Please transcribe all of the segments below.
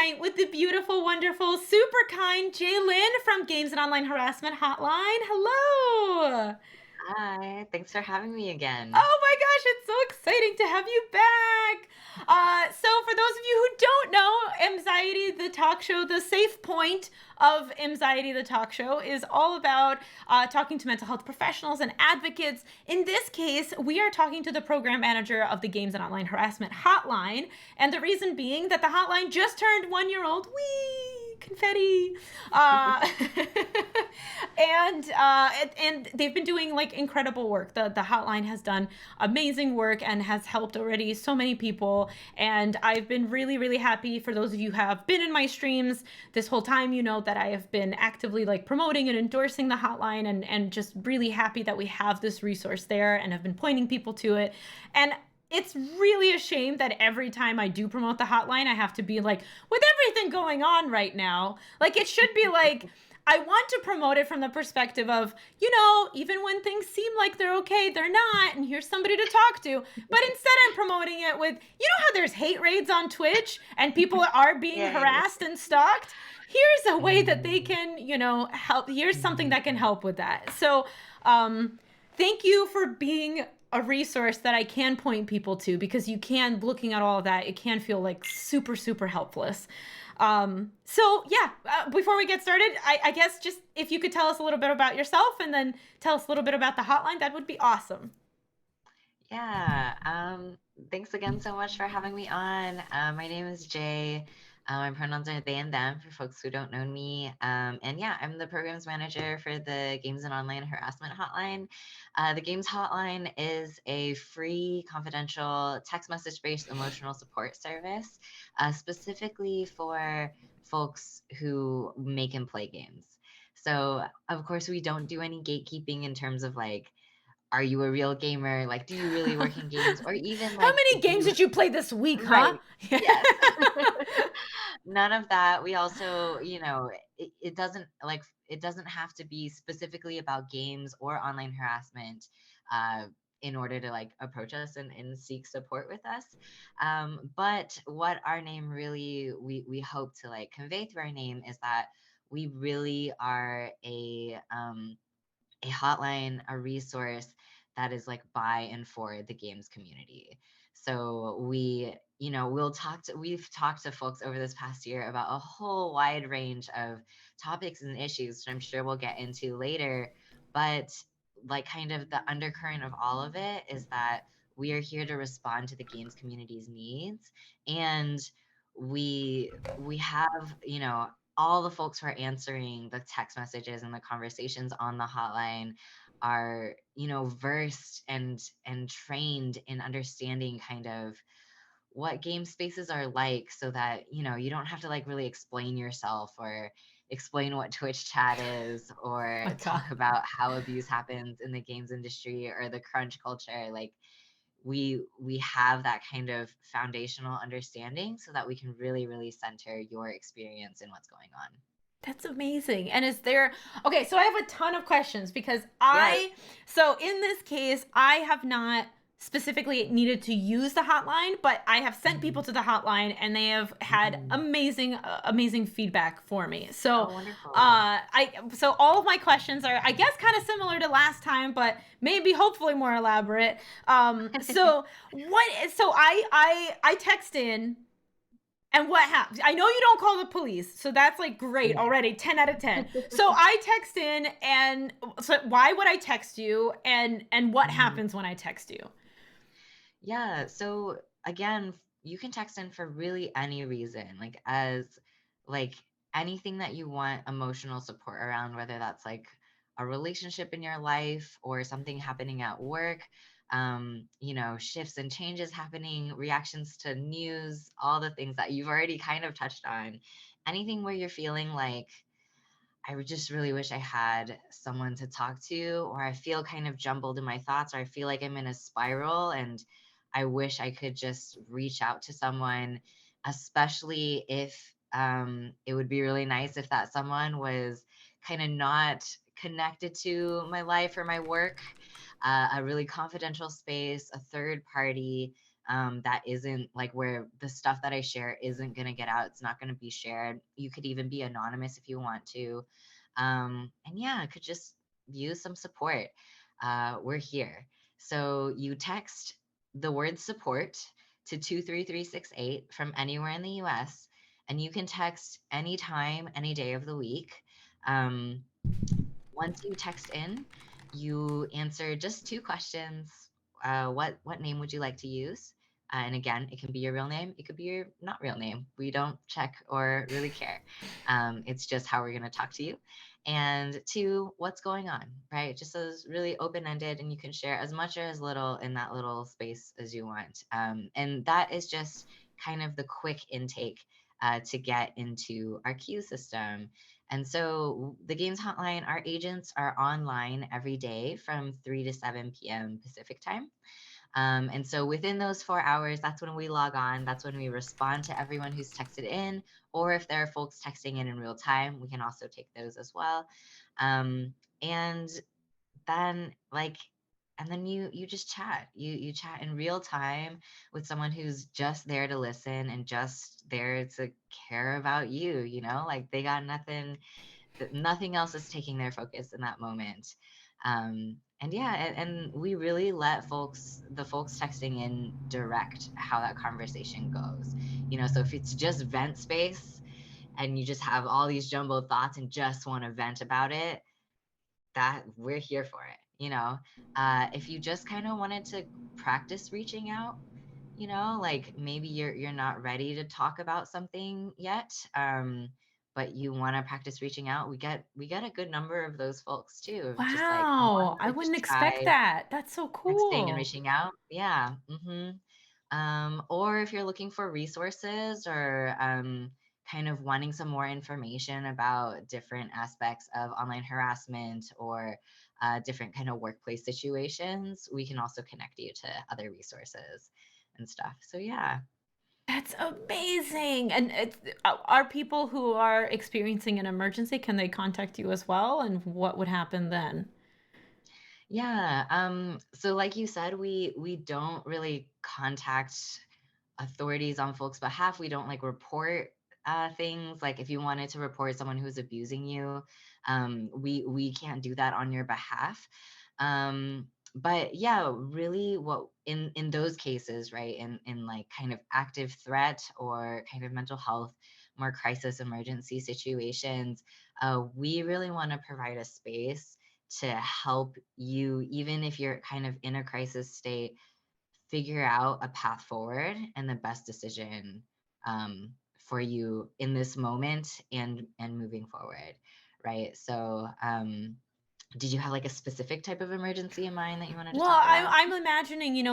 tonight with the beautiful, wonderful, super kind Jae Lin from Games and Online Harassment Hotline. Hello. Hi, thanks for having me again. Oh my gosh, it's so exciting to have you back. So, for those of you who don't know, Mxiety, the talk show, the safe point of Mxiety, the talk show, is all about talking to mental health professionals and advocates. In this case, we are talking to the program manager of the Games and Online Harassment Hotline. And the reason being that the hotline just turned 1 year old. Whee! Confetti. Uh, and they've been doing like incredible work. The hotline has done amazing work and has helped already so many people. And I've been really happy. For those of you who have been in my streams this whole time, you know that I have been actively like promoting and endorsing the hotline, and just really happy that we have this resource there and have been pointing people to it. And it's really a shame that every time I do promote the hotline, I have to be like, with everything going on right now, like it should be like, I want to promote it from the perspective of, even when things seem like they're okay, they're not, and here's somebody to talk to. But instead, I'm promoting it with, how there's hate raids on Twitch and people are being Yay. harassed and stalked? Here's a way that they Mm. can, help. Here's something that can help with that. So, thank you for being a resource that I can point people to, because you can, looking at all of that, it can feel like super helpless. So yeah, before we get started, I guess just if you could tell us a little bit about yourself and then tell us a little bit about the hotline, that would be awesome. Yeah, thanks again so much for having me on. My name is Jay. My pronouns are they and them for folks who don't know me. And yeah, I'm the programs manager for the Games and Online Harassment Hotline. The Games Hotline is a free, confidential, text message-based emotional support service, specifically for folks who make and play games. So, of course, we don't do any gatekeeping in terms of like, are you a real gamer? Like, do you really work in games? Or even How like, many do games you, did you play this week, huh? right? Yes. None of that. We also, it doesn't like, it doesn't have to be specifically about games or online harassment uh, in order to like approach us and seek support with us. But what our name really, we hope to like convey through our name is that we really are a hotline, a resource that is like by and for the games community. So we've talked to folks over this past year about a whole wide range of topics and issues, which I'm sure we'll get into later. But like kind of the undercurrent of all of it is that we are here to respond to the games community's needs. And we have, all the folks who are answering the text messages and the conversations on the hotline are, versed and trained in understanding kind of what game spaces are like, so that you don't have to like really explain yourself or explain what Twitch chat is or My God. talk about how abuse happens in the games industry or the crunch culture. Like we have that kind of foundational understanding so that we can really center your experience in what's going on. That's amazing. And is there, okay, so I have a ton of questions because Yes. so in this case, I have not specifically needed to use the hotline, but I have sent people Mhm. to the hotline and they have had Mhm. amazing feedback for me. Oh, wonderful. So all of my questions are, I guess, kind of similar to last time, but maybe hopefully more elaborate. So I text in, and what happens? I know you don't call the police, so that's like great Yeah. already, 10 out of 10. So I text in, and so why would I text you, and what Mhm. happens when I text you? Yeah. So again, you can text in for really any reason, like anything that you want emotional support around, whether that's like a relationship in your life or something happening at work, shifts and changes happening, reactions to news, all the things that you've already kind of touched on. Anything where you're feeling like I would just really wish I had someone to talk to, or I feel kind of jumbled in my thoughts, or I feel like I'm in a spiral and I wish I could just reach out to someone, especially if it would be really nice if that someone was kind of not connected to my life or my work, a really confidential space, a third party. that isn't like where the stuff that I share isn't going to get out. It's not going to be shared. You could even be anonymous if you want to. And yeah, could just use some support. We're here. So you text the word support to 23368 from anywhere in the US, and you can text anytime, any day of the week. Um, Once you text in, you answer just two questions. What name would you like to use? And again, it can be your real name. It could be your not real name. We don't check or really care. It's just how we're going to talk to you. And two, what's going on, right? Just as really open ended, and you can share as much or as little in that little space as you want. And that is just kind of the quick intake to get into our queue system. And so the Games Hotline, our agents are online every day from 3 to 7 p.m. Pacific time. And so within those 4 hours, that's when we log on. That's when we respond to everyone who's texted in, or if there are folks texting in real time, we can also take those as well. Um, and then like and then you just chat. You chat in real time with someone who's just there to listen and just there to care about you, like they got nothing, nothing else is taking their focus in that moment. And yeah, and we really let the folks texting in direct how that conversation goes. So if it's just vent space and you just have all these jumbled thoughts and just want to vent about it, that we're here for it. If you just kind of wanted to practice reaching out, like maybe you're not ready to talk about something yet, but you want to practice reaching out, we get a good number of those folks too, just like Wow, one I that wouldn't just expect tried that. That's so texting and cool. reaching out. Yeah. Or if you're looking for resources, or kind of wanting some more information about different aspects of online harassment, or different kind of workplace situations, we can also connect you to other resources and stuff. So yeah. That's amazing. And are people who are experiencing an emergency, can they contact you as well? And what would happen then? Yeah. So like you said, we don't really contact authorities on folks' behalf. We don't like report things. Like if you wanted to report someone who's abusing you, we can't do that on your behalf. But yeah, really, what in those cases, right? In like kind of active threat or kind of mental health, more crisis emergency situations, we really want to provide a space to help you, even if you're kind of in a crisis state, figure out a path forward and the best decision for you in this moment and moving forward, right? So did you have like a specific type of emergency in mind that you wanted to Well, talk I'm about? I'm imagining,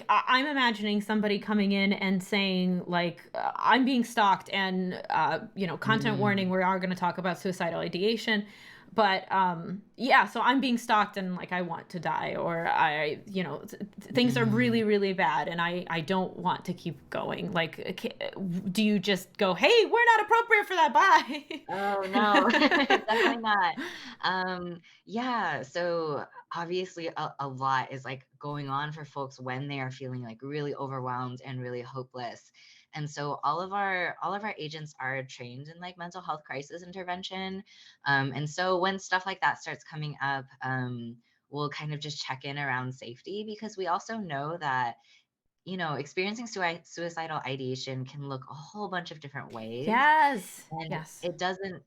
I'm imagining somebody coming in and saying like, I'm being stalked, and content warning, Mm, we are going to talk about suicidal ideation. But yeah, so I'm being stalked and like I want to die, or things are really mm. really bad and I don't want to keep going. Like, do you just go, "Hey, we're not appropriate for that. Oh no, Bye." definitely not. Yeah, so obviously a lot is like going on for folks when they are feeling like really overwhelmed and really hopeless. And so all of our agents are trained in like mental health crisis intervention. And so when stuff like that starts coming up, we'll kind of just check in around safety, because we also know that experiencing suicidal ideation can look a whole bunch of different ways. Yes. And Yes. it doesn't,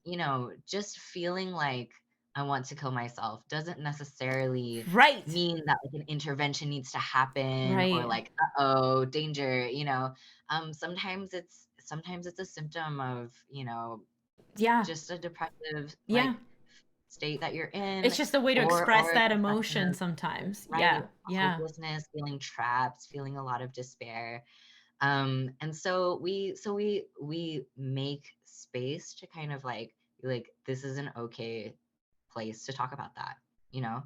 just feeling like I want to kill myself doesn't necessarily Right. mean that like an intervention needs to happen, or Right. like, uh-oh, danger. Sometimes it's a symptom of, Yeah. just a depressive Yeah. state that you're in, It's just a way to or express an that expression emotion of, sometimes. right, Yeah. Yeah. hopelessness, feeling trapped, feeling a lot of despair. And so we make space to kind of like be like, this is an okay place to talk about that. You know,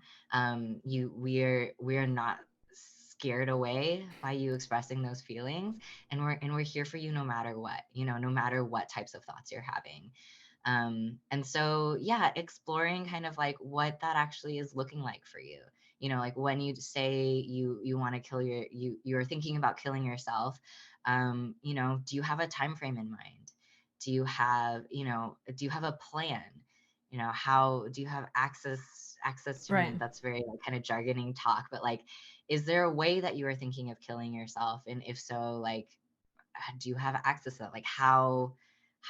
we're not scared away by you expressing those feelings, and we're here for you no matter what. No matter what types of thoughts you're having. And so yeah, exploring kind of like what that actually is looking like for you. like when you say you want to kill you're thinking about killing yourself, do you have a time frame in mind? Do you have a plan? How do you have access to Right. me? That's very like kind of jargoning talk, but like, is there a way that you are thinking of killing yourself? And if so, like, do you have access to that? Like how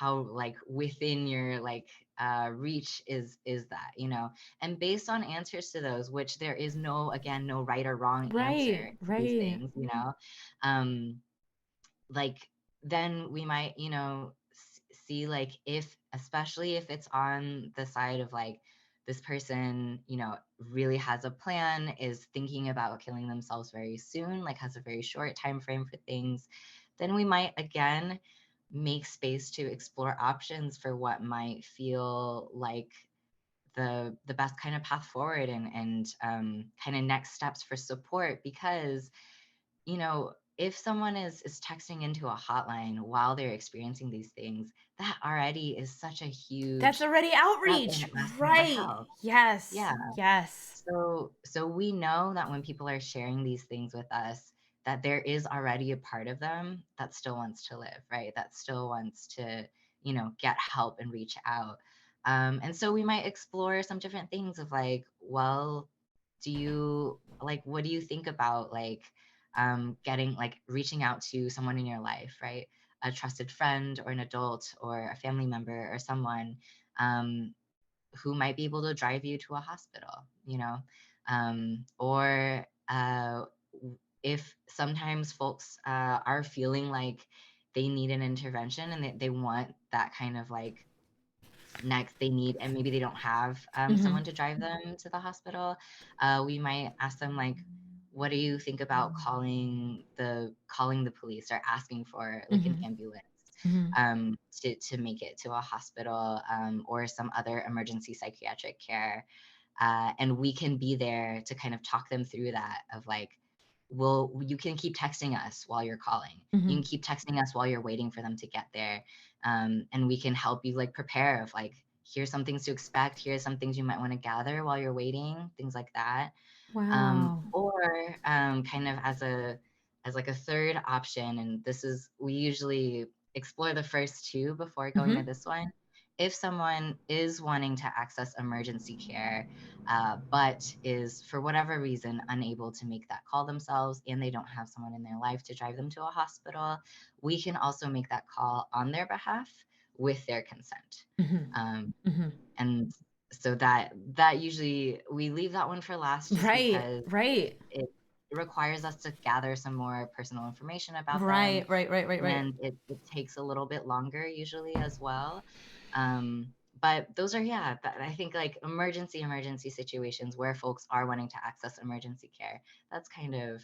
like within your like reach is that, and based on answers to those, which there is no, again, no right or wrong answer Right. to these Right. things, um like then we might, see like, if especially if it's on the side of like this person, really has a plan, is thinking about killing themselves very soon, like has a very short time frame for things, then we might again make space to explore options for what might feel like the best kind of path forward, and kind of next steps for support. Because if someone is texting into a hotline while they're experiencing these things, that already is such a That's huge already step outreach. in asking for Right. help. Yes. Yeah. Yes. So we know that when people are sharing these things with us, that there is already a part of them that still wants to live, right? That still wants to, get help and reach out. And so we might explore some different things of like, well, what do you think about like getting like reaching out to someone in your life, right? A trusted friend or an adult or a family member or someone, um, who might be able to drive you to a hospital, or if sometimes folks are feeling like they need an intervention, and they want that kind of like next they need, and maybe they don't have Mhm. someone to drive them to the hospital, we might ask them like, what do you think about calling the police or asking for like an Mhm. ambulance, Mhm. to make it to a hospital, or some other emergency psychiatric care, and we can be there to kind of talk them through that of like, well, you can keep texting us while you're calling, you Mhm. can keep texting us while you're waiting for them to get there, and we can help you like prepare of like, here's some things to expect, here's some things you might want to gather while you're waiting, things like that. Wow. Or kind of as like a third option, and this is, we usually explore the first two before going to Mhm. this one. If someone is wanting to access emergency care, but is for whatever reason unable to make that call themselves, and they don't have someone in their life to drive them to a hospital, we can also make that call on their behalf with their consent. Mhm. Um, Mhm. and so that usually we leave that one for last, just Right. because Right. it requires us to gather some more personal information about them, Right. Right. Right. Right. Right. and it takes a little bit longer usually as well. But those are, yeah, I think like emergency situations where folks are wanting to access emergency care, that's kind of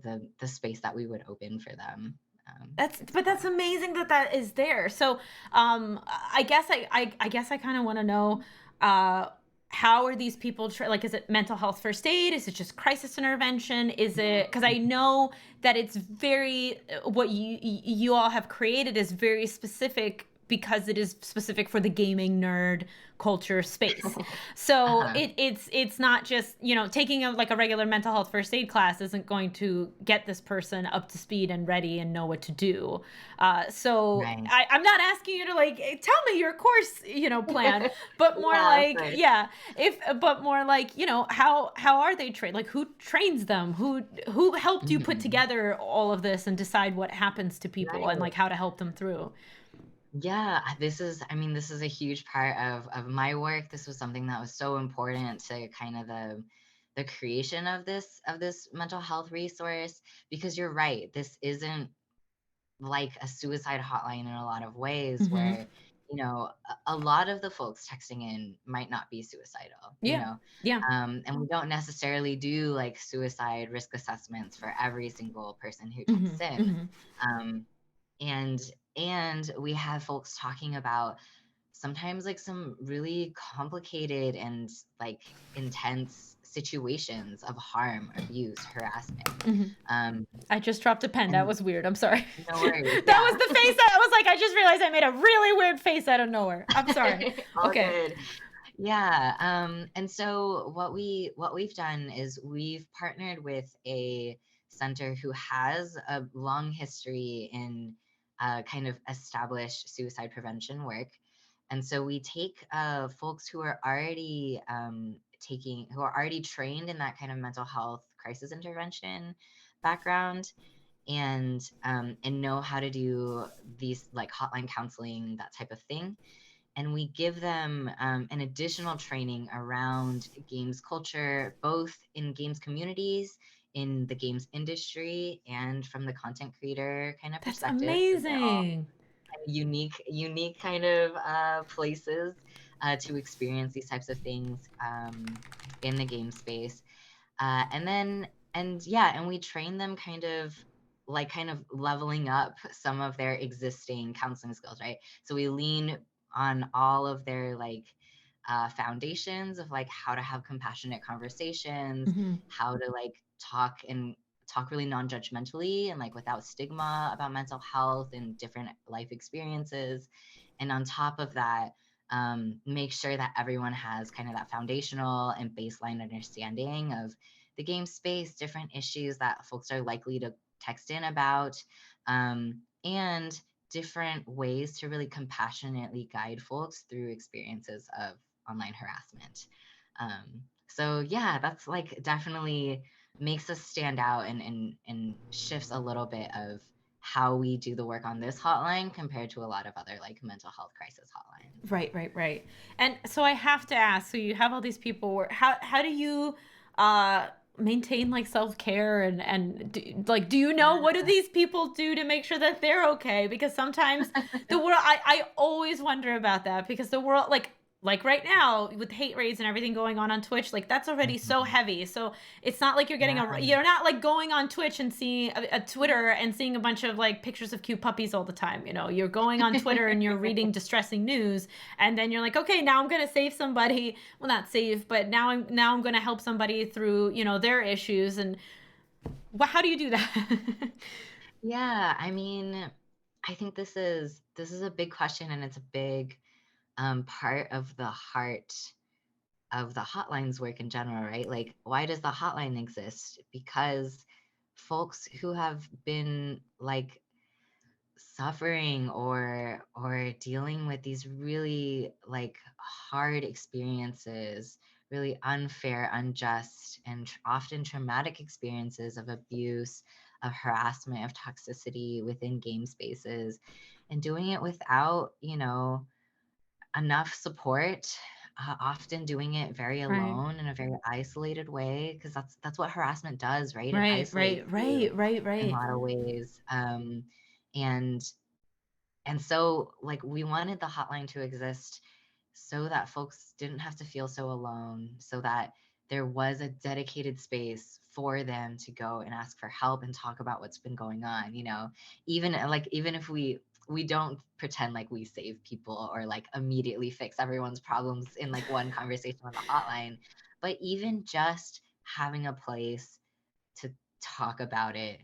the space that we would open for them, to That's explore. amazing that that is there. So, I guess I kind of want to know, uh, how are these people like? Is it mental health first aid? Is it just crisis intervention? Is it, because I know that it's very, what you all have created is very specific because it is specific for the gaming nerd culture space. So Uh-huh. it's not just, taking like a regular mental health first aid class isn't going to get this person up to speed and ready and know what to do. So Right. I'm not asking you to like, tell me your course, plan, but more Yeah, of like, course. yeah, if but more like, how are they trained? Like, who trains them? Who helped you put Mhm. together all of this and decide what happens to people and Right. like how to help them through? Yeah, this is a huge part of my work. This was something that was so important to kind of the creation of this mental health resource, because you're right. This isn't like a suicide hotline in a lot of ways, Mm-hmm. where a lot of the folks texting in might not be suicidal, Yeah. Yeah. and we don't necessarily do like suicide risk assessments for every single person who Mm-hmm. texts in. Mm-hmm. um, and and we have folks talking about sometimes like some really complicated and like intense situations of harm, abuse, harassment. Mm-hmm. um I just dropped a pen. That and was weird. I'm sorry. no worries, That yeah. was the face that I was like, I just realized I made a really weird face out of nowhere. I'm sorry. All Okay. good. Yeah. And so what we've done is we've partnered with a center who has a long history in kind of established suicide prevention work. And so we take folks who are already who are already trained in that kind of mental health crisis intervention background, and know how to do these like hotline counseling, that type of thing. And we give them an additional training around games culture, both in games communities, in the games industry, and from the content creator kind of That's perspective, because they're all amazing. unique kind of places to experience these types of things in the game space. And then and yeah, and we train them kind of leveling up some of their existing counseling skills, right? So we lean on all of their foundations of like how to have compassionate conversations, Hmm. how to like talk really non-judgmentally and like without stigma about mental health and different life experiences. And on top of that, make sure that everyone has kind of that foundational and baseline understanding of the game space, different issues that folks are likely to text in about, and different ways to really compassionately guide folks through experiences of online harassment. So yeah, that's like definitely makes us stand out, and shifts a little bit of how we do the work on this hotline compared to a lot of other like mental health crisis hotlines. Right, right, right. And so I have to ask, so you have all these people where how do you uh maintain like self-care and like do you know what do Yeah. these people do to make sure that they're okay? Because sometimes the world I always wonder about that because the world like right now with hate raids and everything going on Twitch, like that's already so Mhm. heavy. So it's not like Yeah. you're not like going on Twitch and seeing a Twitter and seeing a bunch of like pictures of cute puppies all the time. You're going on Twitter and you're reading distressing news, and then you're like, okay, now I'm gonna save somebody. Well, not save, but now I'm gonna help somebody through their issues. And how do you do that? Yeah, I mean, I think this is a big question, and it's a big part of the heart of the hotlines work in general, right? Like, why does the hotline exist? Because folks who have been like suffering or dealing with these really like hard experiences, really unfair, unjust, and often traumatic experiences of abuse, of harassment, of toxicity within game spaces, and doing it without enough support, often doing it very Right, alone in a very isolated way, because that's what harassment does, right? It right, isolates right, you right, right, in a right, lot of ways. And and so, like, we wanted the hotline to exist so that folks didn't have to feel so alone, so that there was a dedicated space for them to go and ask for help and talk about what's been going on, even if we don't pretend like we save people or like immediately fix everyone's problems in like one conversation on the hotline, but even just having a place to talk about it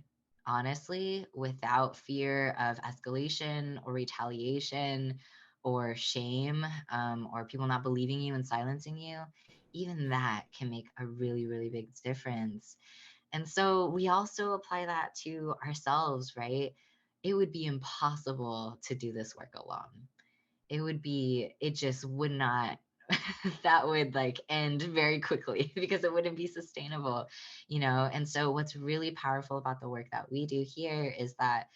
honestly without fear of escalation or retaliation or shame, or people not believing you and silencing you, even that can make a really, really big difference. And so we also apply that to ourselves, right? It would be impossible to do this work alone. It just would not that would like end very quickly because it wouldn't be sustainable. And so what's really powerful about the work that we do here is that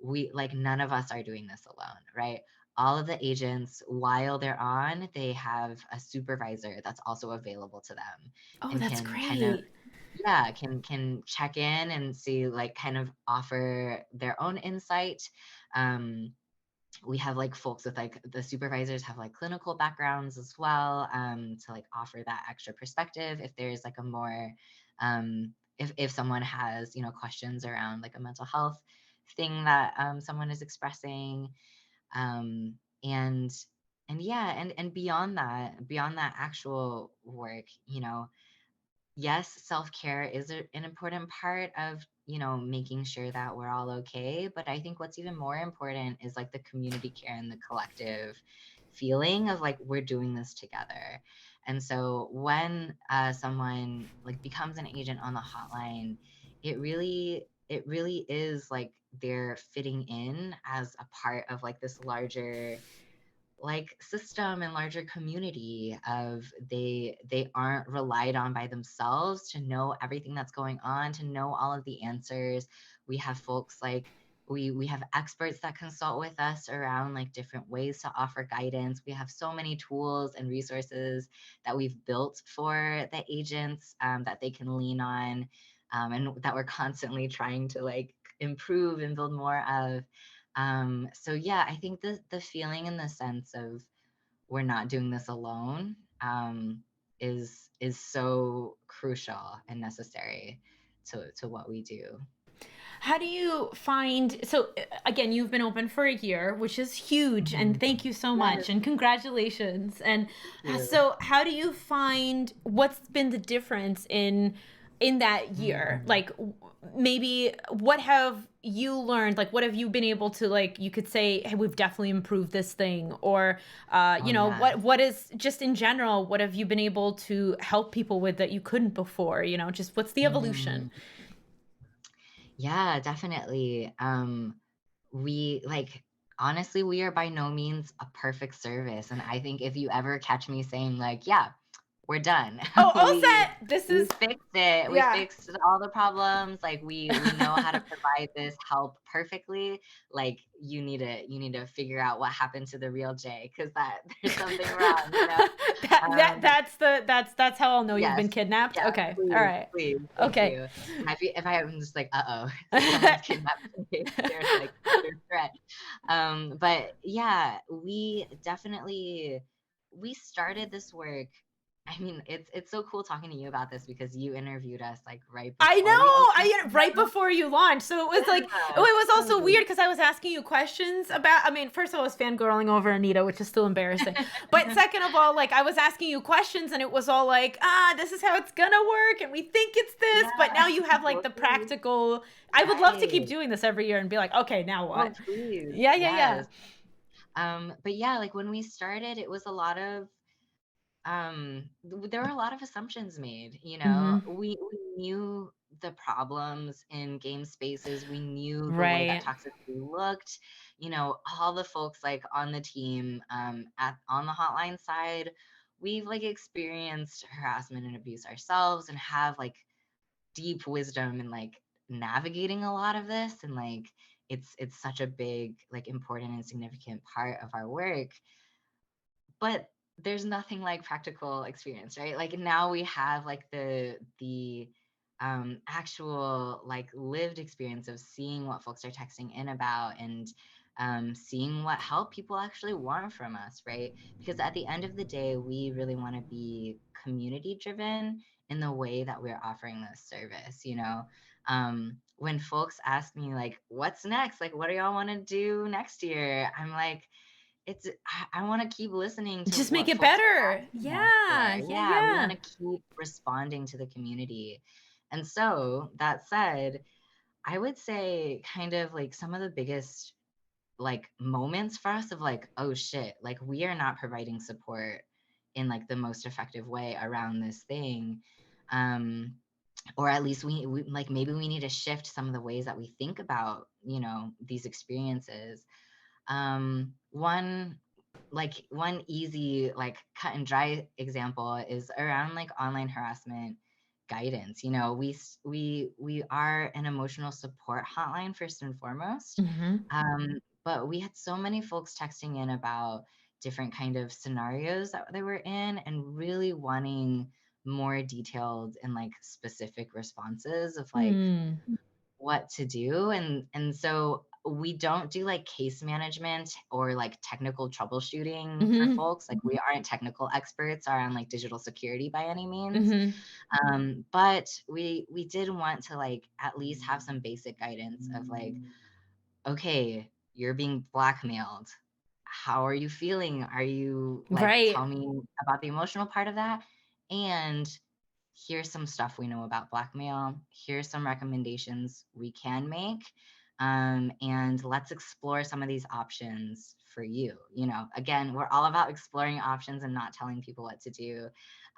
we like none of us are doing this alone, right? All of the agents, while they're on, they have a supervisor that's also available to them, oh, and that's can kind of great. yeah, can check in and see, like, kind of offer their own insight. We have like folks with like the supervisors have like clinical backgrounds as well, to like offer that extra perspective if there's like a more if someone has questions around like a mental health thing that someone is expressing, um, and yeah, and beyond that actual work, yes, self-care is an important part of, making sure that we're all okay. But I think what's even more important is like the community care and the collective feeling of like we're doing this together. And so when someone like becomes an agent on the hotline, it really is like they're fitting in as a part of like this larger like system and larger community of they aren't relied on by themselves to know everything that's going on, to know all of the answers. We have folks like we have experts that consult with us around like different ways to offer guidance. We have so many tools and resources that we've built for the agents, that they can lean on, and that we're constantly trying to like improve and build more of. So yeah, I think the feeling and the sense of we're not doing this alone, is so crucial and necessary to what we do. How do you find, so again, you've been open for a year, which is huge, and Mhm. thank you so Yes, much and congratulations. And thank you. so how do you find, what's been the difference in that year? Mm. Like maybe what have you learned? Like what have you been able to, like, you could say, hey, we've definitely improved this thing, or Oh yeah. what is, just in general, what have you been able to help people with that you couldn't before? Just what's the evolution? Mhm. Yeah, definitely. We like honestly, we are by no means a perfect service. And I think if you ever catch me saying like, yeah, we're done. Oh, all we set. This we is, fixed it. We yeah. fixed all the problems. Like we know how to provide this help perfectly. Like you need to figure out what happened to the real Jay because that there's something wrong, you know? Um, that's how I'll know you've yes. been kidnapped. Yeah, Okay. All please, right. please. Thank Okay. you. If I am just like, uh-oh, someone's kidnapped me. There's like under threat. But yeah, we started this work. I mean, it's so cool talking to you about this because you interviewed us like right I know. before we opened Right the before you launched. So it was like, oh, yeah, it was also totally. weird because I was asking you questions about, I mean, first of all, I was fangirling over Anita, which is still embarrassing. But second of all, like I was asking you questions and it was all like, this is how it's gonna work. And we think it's this. But Yeah, now you have like the totally. practical, I would love to keep Right. doing this every year and be like, okay, now Oh, what? please. Yeah, yeah, yeah. Yes. But yeah, like when we started, it was a lot of there were a lot of assumptions made, you know. Mm-hmm. We knew the problems in game spaces. We knew the way that Right. toxicity looked. You know, all the folks like on the team, at on the hotline side, we've like experienced harassment and abuse ourselves and have like deep wisdom in like navigating a lot of this, and like it's such a big like important and significant part of our work. But there's nothing like practical experience, right? Like now we have like the actual like lived experience of seeing what folks are texting in about, and seeing what help people actually want from us, right? Because at the end of the day, we really want to be community driven in the way that we're offering this service, you know. When folks ask me like what's next, like what do y'all want to do next year, I'm like, I want to keep listening to Just make what it folks are better. asking us for. Yeah, yeah, Yeah, we want yeah. to keep responding to the community. And so that said, I would say kind of like some of the biggest like moments for us of like, oh shit, like we are not providing support in like the most effective way around this thing. Um, or at least we like maybe we need to shift some of the ways that we think about, you know, these experiences. One easy, like cut and dry example is around like online harassment guidance. You know, we are an emotional support hotline first and foremost. Mm-hmm. But we had so many folks texting in about different kind of scenarios that they were in and really wanting more detailed and like specific responses of like Hmm. what to do. And so we don't do like case management or like technical troubleshooting for Mm-hmm. folks. Like we aren't technical experts around like digital security by any means. Mm-hmm. But we did want to like at least have some basic guidance of like, okay, you're being blackmailed. How are you feeling? Are you like, Right. tell me about the emotional part of that? And here's some stuff we know about blackmail. Here's some recommendations we can make. and let's explore some of these options for you. Again, we're all about exploring options and not telling people what to do,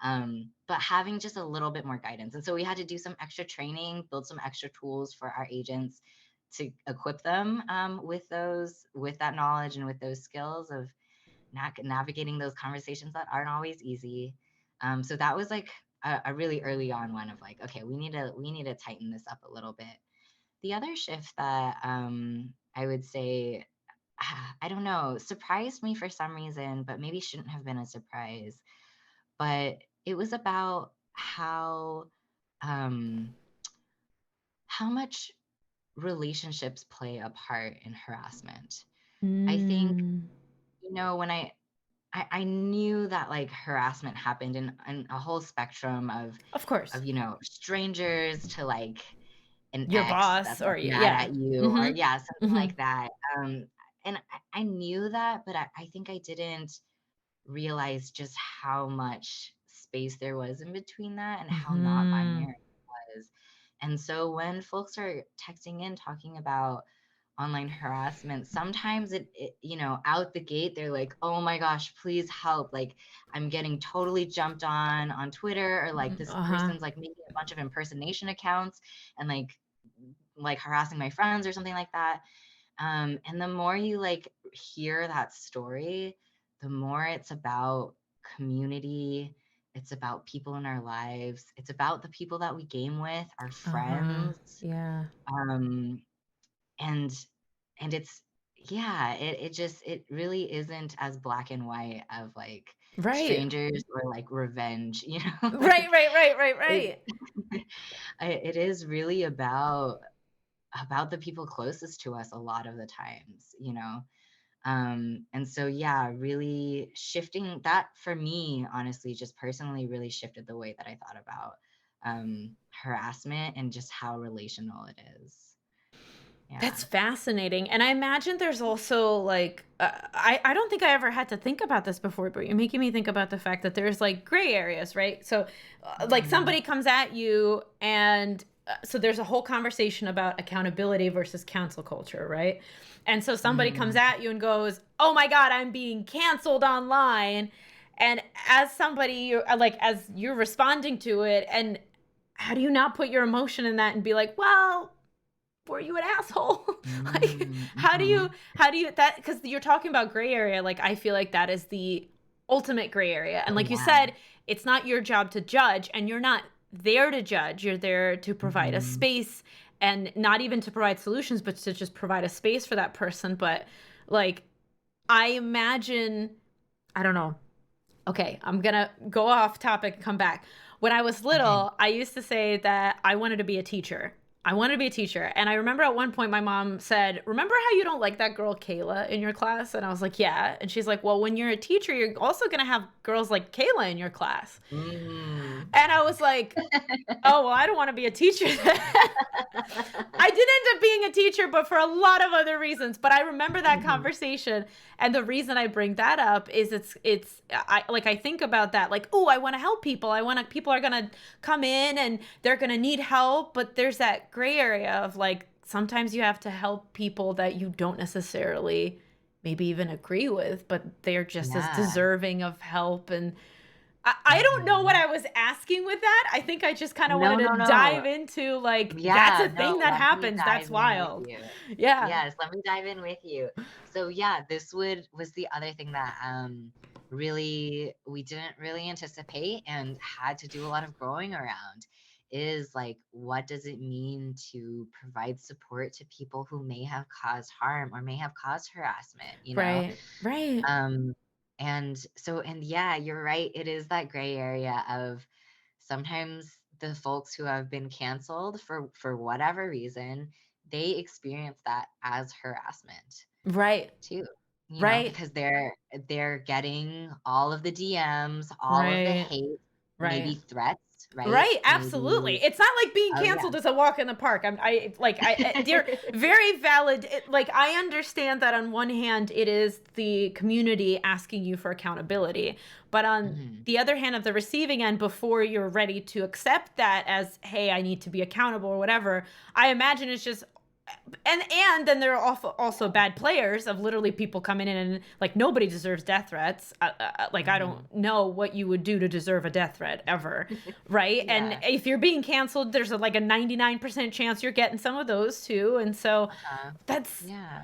but having just a little bit more guidance. And so we had to do some extra training, build some extra tools for our agents to equip them, with that knowledge and with those skills of navigating those conversations that aren't always easy. So that was like a really early on one of like, okay, we need to tighten this up a little bit. The other shift that, I would say, I don't know, surprised me for some reason, but maybe shouldn't have been a surprise. But it was about um, how much relationships play a part in harassment. I think, Mm. when I knew that like harassment happened in a whole spectrum of Of course. strangers to like an Your ex boss that's or like mad yeah. at you, or Mhm. yeah, something Mhm. like that. And I knew that, but I think I didn't realize just how much space there was in between that and how not binary Mhm. it was. And so when folks are texting in talking about online harassment, sometimes out the gate they're like, oh my gosh, please help, like I'm getting totally jumped on Twitter, or like this Uh-huh. person's like making a bunch of impersonation accounts and like harassing my friends or something like that. And the more you like hear that story, the more it's about community, it's about people in our lives, it's about the people that we game with, our Uh-huh. friends. Yeah. um and and it's yeah, it really isn't as black and white of like Right. strangers or like revenge, like Right, right, right, right, it right. it is really about the people closest to us a lot of the times. And so yeah, really shifting that for me, honestly, just personally really shifted the way that I thought about harassment and just how relational it is. Yeah. That's fascinating, and I imagine there's also, like, I don't think I ever had to think about this before, but you're making me think about the fact that there's, like, gray areas, right? So, like, Mhm. somebody comes at you and, so there's a whole conversation about accountability versus cancel culture, right? And so somebody comes Mhm. at you and goes, "Oh my god, I'm being canceled online," and as somebody, like, as you're responding to it, and how do you not put your emotion in that and be like, "Well, were you an asshole?" Like, Mm, how do you mhm. that, because you're talking about gray area, like, I feel like that is the ultimate gray area. And Oh like you yeah. said, it's not your job to judge, and you're not there to judge. You're there to provide a Mhm. space, and not even to provide solutions, but to just provide a space for that person. But like, I imagine, I don't know. Okay, I'm gonna go off topic and come back. When I was Okay. little, I used to say that I wanted to be a teacher. I wanted to be a teacher. And I remember at one point my mom said, "Remember how you don't like that girl Kayla in your class?" And I was like, "Yeah." And she's like, "Well, when you're a teacher, you're also going to have girls like Kayla in your class." Mm. And I was like, "Oh, well, I don't want to be a teacher then." I did end up being a teacher, but for a lot of other reasons. But I remember that Mhm. conversation, and the reason I bring that up is I think about that, like, oh, I want to help people. I want to people are gonna come in and they're gonna need help, but there's that gray area of like sometimes you have to help people that you don't necessarily maybe even agree with, but they're just as Yeah. deserving of help. And I don't know what Mhm. I was asking with that. I think I just kind of No, wanted to no, dive no. into like that's Yeah, a no, thing that let me happens. That's dive in with wild. you. Yeah. Yes, let me dive in with you. So yeah, this would was the other thing that really we didn't really anticipate and had to do a lot of growing around, is like what does it mean to provide support to people who may have caused harm or may have caused harassment? Right. Right. Um and yeah, you're right, it is that gray area of sometimes the folks who have been canceled for whatever reason, they experience that as harassment Right. too, Right. because they're getting all of the DMs, all of the Right. hate, Right. maybe threats, right? Right, absolutely. Maybe It's not like being oh yeah. canceled is a walk in the park. They're very valid. Like, I understand that on one hand, it is the community asking you for accountability, but on Mhm. the other hand, of the receiving end, before you're ready to accept that as, hey, I need to be accountable or whatever, I imagine it's just And then there are also bad players of literally people coming in and like nobody deserves death threats. Like I don't Hmm. know what you would do to deserve a death threat ever, right? And Yeah. if you're being canceled, there's like a 99% chance you're getting some of those too. And so Uh-huh. that's Yeah.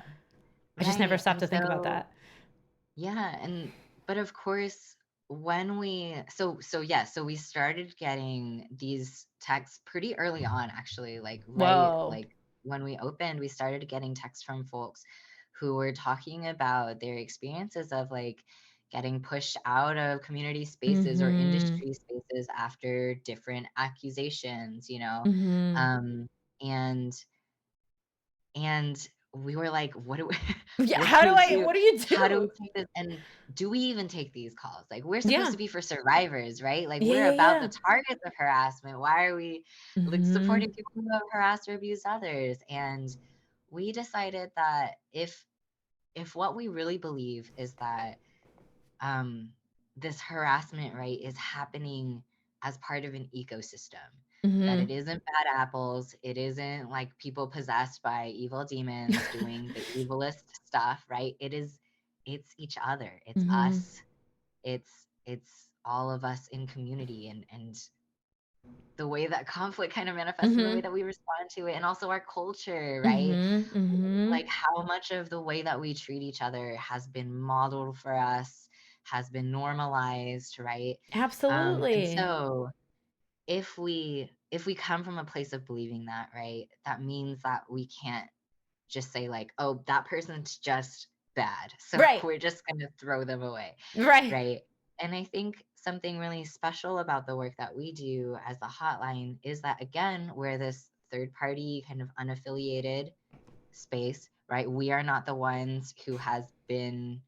I just never Right. stopped And to think about so, that. yeah, and but of course, when we so yeah, so we started getting these texts pretty early on, actually, like right Whoa. like when we opened, we started getting texts from folks who were talking about their experiences of like getting pushed out of community spaces or Mm-hmm. industry spaces after different accusations, Mm-hmm. um and and we were like, "What do we Yeah. what do we What do? do you How do we do? take this? And do we even take these calls? Like, we're supposed Yeah. to be for survivors, right? Like, Yeah. we're Yeah. about the Yeah. targets of harassment. Why are we like Mm-hmm. supporting people who have harassed or abused others?" And we decided that if what we really believe is that um, this harassment, right, is happening as part of an ecosystem. That Mm-hmm. it isn't bad apples. It isn't like people possessed by evil demons doing the evilest stuff, right? It's each other. It's Mm-hmm. us. It's all of us in community, and the way that conflict kind of manifests in the way Mm-hmm. that we respond to it, and also our culture, right? Mm-hmm. Mm-hmm. Like how much of the way that we treat each other has been modeled for us, has been normalized, right? And Absolutely. so if we come from a place of believing that, right, that means that we can't just say like, oh, that person's just bad, so Right. we're just going to throw them away, Right. right? And I think something really special about the work that we do as the hotline is that, again, we're this third party kind of unaffiliated space, right? We are not the ones who has been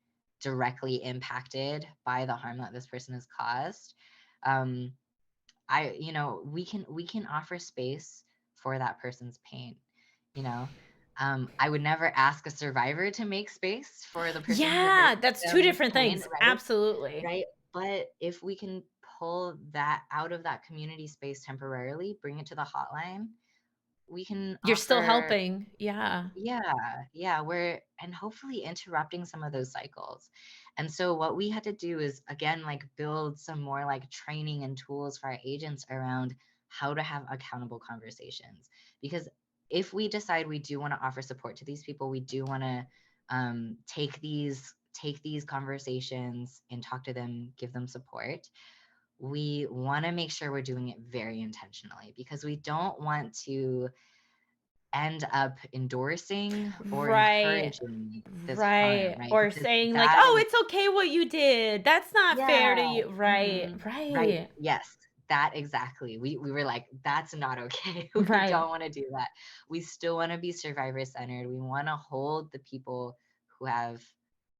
directly impacted by the harm that this person has caused. Um, we can offer space for that person's pain. You know, I would never ask a survivor to make space for the person who hurt Yeah, that's two them's different pain, things. right? Absolutely. Right. But if we can pull that out of that community space temporarily, bring it to the hotline, we can You're still offer. helping. Yeah. Yeah, yeah, we're and hopefully interrupting some of those cycles. And so what we had to do is again like build some more like training and tools for our agents around how to have accountable conversations. Because if we decide we do want to offer support to these people, we do want to take these conversations and talk to them, give them support. We want to make sure we're doing it very intentionally because we don't want to end up endorsing or Right. encouraging this harm, Right. right? Or Because saying like, that "Oh, is, it's okay what you did. That's not fair to yeah, you." Right. mhm, right, Right. yes, that exactly. We were like, that's not okay. We Right. don't want to do that. We still want to be survivor centered. We want to hold the people who have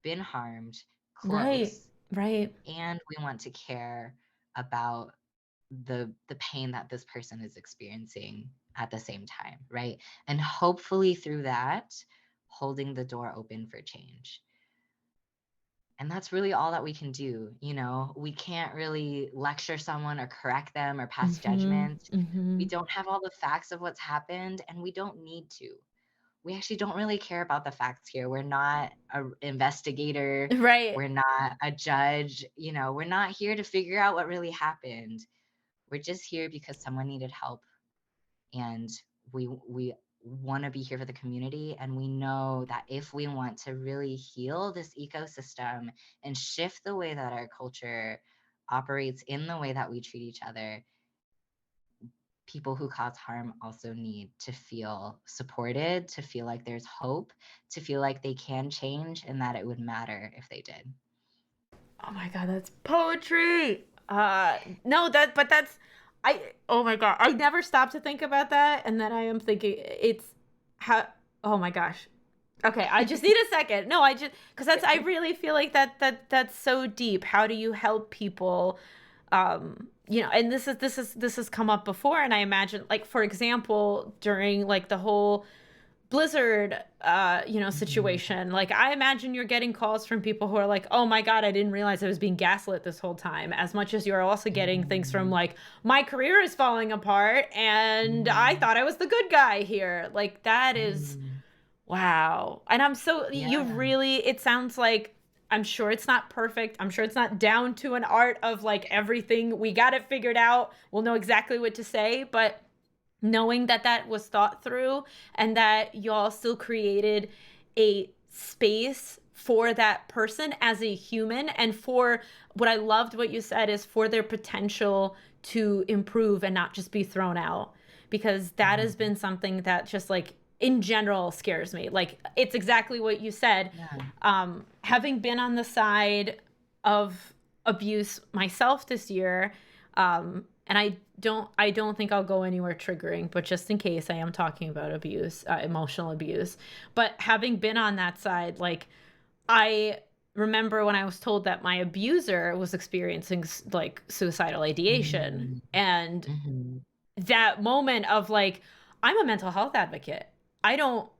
been harmed Right. close, Right. and we want to care about the pain that this person is experiencing at the same time, right? And hopefully through that, holding the door open for change. And that's really all that we can do. We can't really lecture someone or correct them or pass Mhm. judgment. We Mhm. don't have all the facts of what's happened, and we don't need to. We actually don't really care about the facts here. We're not an investigator. Right. We're not a judge. We're not here to figure out what really happened. We're just here because someone needed help, and we want to be here for the community, and we know that if we want to really heal this ecosystem and shift the way that our culture operates in the way that we treat each other, people who cause harm also need to feel supported, to feel like there's hope, to feel like they can change and that it would matter if they did. Oh my god, that's poetry. No, that's I oh my god, I never stop to think about that and then I am thinking it's how oh my gosh. Okay, I just need a second. No, I just cuz I really feel like that's so deep. How do you help people and this has come up before and I imagine like for example during like the whole Blizzard, Mhm. situation. Like, I imagine you're getting calls from people who are like, "Oh my god, I didn't realize I was being gaslit this whole time." As much as you're also getting things from Mhm. like, "My career is falling apart and I Mhm. thought I was the good guy here." Like, that is Mhm. wow. And I'm so you Yeah. really it sounds like I'm sure it's not perfect. I'm sure it's not down to an art of like everything. We got it figured out. We'll know exactly what to say, but knowing that that was thought through and that y'all still created a space for that person as a human, and for what I loved what you said is for their potential to improve and not just be thrown out, because that has Mhm. been something that just like in general scares me. Like, it's exactly what you said. Yeah. Having been on the side of abuse myself this year, and I don't think I'll go anywhere triggering, but just in case, I am talking about abuse, emotional abuse. But having been on that side, like, I remember when I was told that my abuser was experiencing like suicidal ideation, Mhm. and Mhm. that moment of like, I'm a mental health advocate. I don't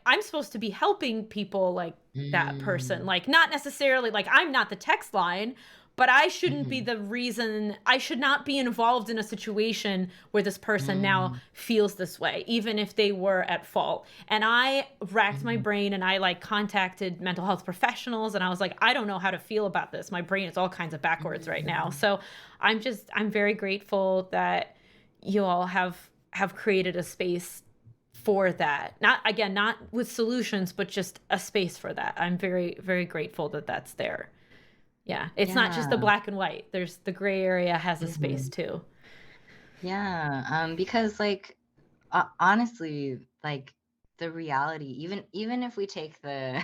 I'm supposed to be helping people like that person. Mm. Like, not necessarily like I'm not the text line, but I shouldn't be Mhm. the reason. I should not be involved in a situation where this person now Mm. feels this way, even if they were at fault. And I racked my Mhm. brain and I like contacted mental health professionals and I was like, I don't know how to feel about this. My brain is all kinds of backwards right now. Mhm. So I'm very grateful that you all have created a space for that. Not again, not with solutions, but just a space for that. I'm very, very grateful that that's there. Yeah. It's not just the Yeah. black and white. There's the gray area has a space Mhm. too. Yeah. Because like honestly, like the reality, even if we take the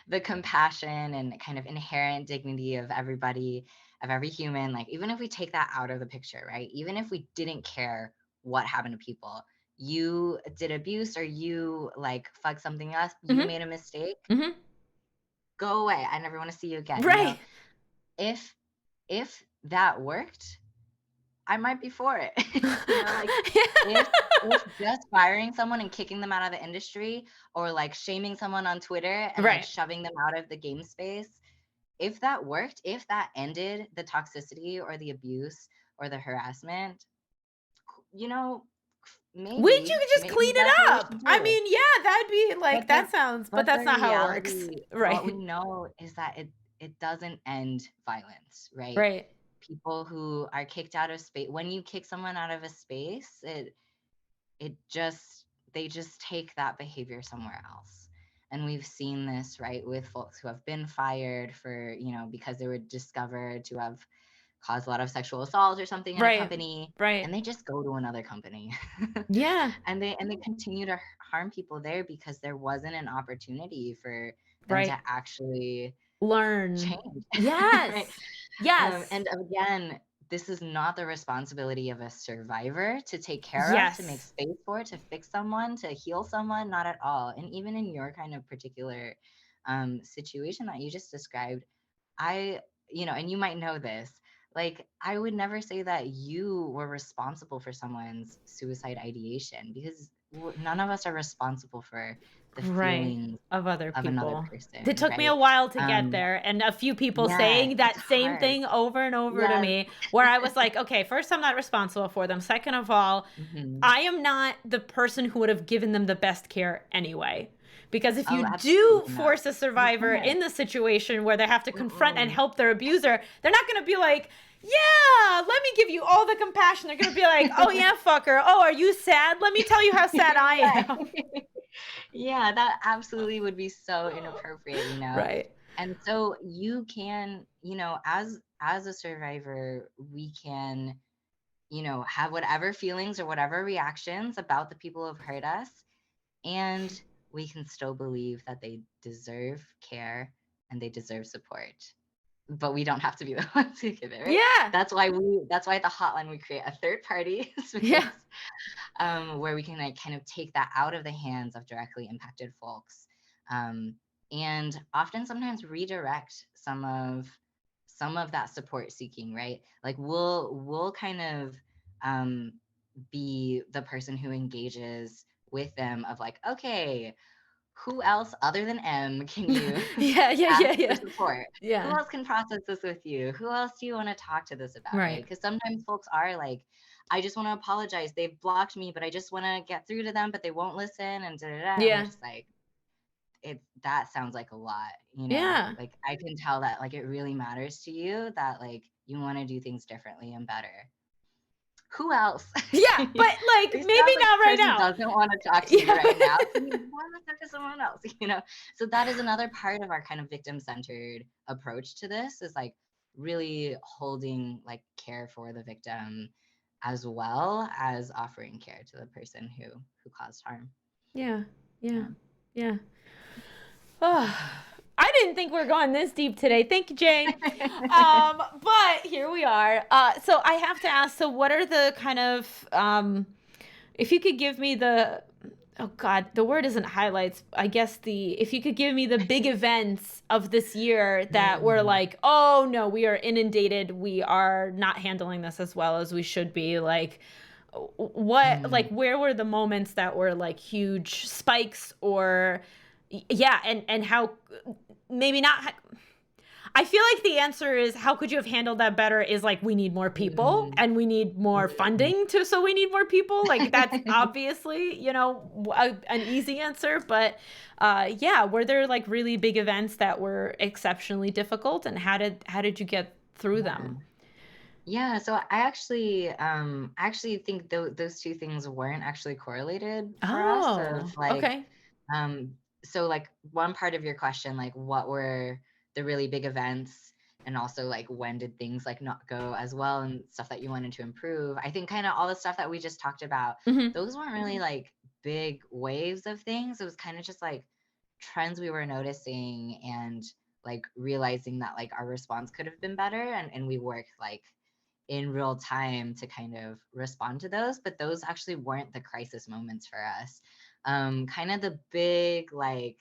the compassion and kind of inherent dignity of everybody, of every human, like even if we take that out of the picture, right? Even if we didn't care what happened to people, you did abuse or you like fucked something up, you Mhm. made a mistake, Mhm. go away. I never want to see you again. Right. If that worked, I might be for it. Like if just firing someone and kicking them out of the industry or like shaming someone on Twitter and like Right. shoving them out of the game space, if that worked, if that ended the toxicity or the abuse or the harassment, you know, Wouldn't you maybe, could just maybe clean it that's what we up? should I do. mean, yeah, that'd be like But the that sounds, but but that's the not how it works. reality, what we Right. know is that it doesn't end violence, right? Right. People who are kicked out of space, when you kick someone out of a space, it just they just take that behavior somewhere else. And we've seen this, right, with folks who have been fired for, because they were discovered to have caused a lot of sexual assault or something in a Right. company, and Right. they just go to another company. Yeah. And they continue to harm people there because there wasn't an opportunity for them to Right. actually Learn. change. Right. Yes. Yes. And again, this is not the responsibility of a survivor to take care of, to make Yes. space for, to fix someone, to heal someone, not at all. And even in your kind of particular situation that you just described, I, and you might know this, like, I would never say that you were responsible for someone's suicide ideation because none of us are responsible for the Right, feelings of other of another people. It person, took me a right? while to get Um, there, and a few people yeah, saying it's that same hard. thing over and over to Yes. me, where I was like, "Okay, first, I'm not responsible for them. Second of all, Mhm. I am not the person who would have given them the best care anyway." Because if Oh, you do absolutely not. force a You survivor can't. in the situation where they have to confront and Mm-mm. help their abuser, they're not gonna be like, "Yeah, let me give you all the compassion." They're gonna be like, "Oh, yeah, fucker. Oh, are you sad? Let me tell you how sad I Right. am." Yeah, that absolutely would be so inappropriate. Right. And so you can, as a survivor, we can, have whatever feelings or whatever reactions about the people who've hurt us, and we can still believe that they deserve care and they deserve support. But we don't have to be the ones who give it, right? Yeah. That's why at the hotline we create a third party Yeah. space, where we can like kind of take that out of the hands of directly impacted folks, um, and often sometimes redirect some of that support seeking, right? Like we'll kind of um, be the person who engages with them of like, okay, who else other than M can you Yeah, yeah, ask yeah, for yeah. support? Who Yeah. else can process this with you? Who else do you want to talk to this about, right? Right. Because sometimes folks are like, I just want to apologize. They've blocked me, but I just want to get through to them, but they won't listen and da da da. And we're Yeah. just like, that sounds like a lot, Yeah. like I can tell that like it really matters to you, that like you want to do things differently and better. Who else? Yeah, but like It maybe sounds like not the right person now. doesn't want to talk to you Yeah. right now. Can you want to talk to someone else? So that is another part of our kind of victim-centered approach to this, is like really holding like care for the victim as well as offering care to the person who caused harm. Yeah. Yeah. Yeah. Yeah. Oh, I didn't think we were going this deep today. Thank you, Jay. But here we are. So I have to ask, so what are the kind of if you could give me the, oh God, the word isn't highlights. I guess if you could give me the big events of this year that were Mm, like, oh no, we are inundated. We are not handling this as well as we should be. Like, mm, where were the moments that were like huge spikes, or, yeah, and how, maybe not. I feel like the answer is, how could you have handled that better, is like, we need more people mhm, and we need more mhm. funding so we need more people. Like, that's obviously, an easy answer, but yeah, were there like really big events that were exceptionally difficult, and how did you get through Yeah. them? Yeah, so I actually think those two things weren't actually correlated for us. Of Oh, like, okay. um, so like one part of your question, like what were the really big events, and also like when did things like not go as well and stuff that you wanted to improve. I think kind of all the stuff that we just talked about, Hmm. those weren't really like big waves of things. It was kind of just like trends we were noticing, and like realizing that like our response could have been better, and we worked like in real time to kind of respond to those, but those actually weren't the crisis moments for us. Kind of the big, like,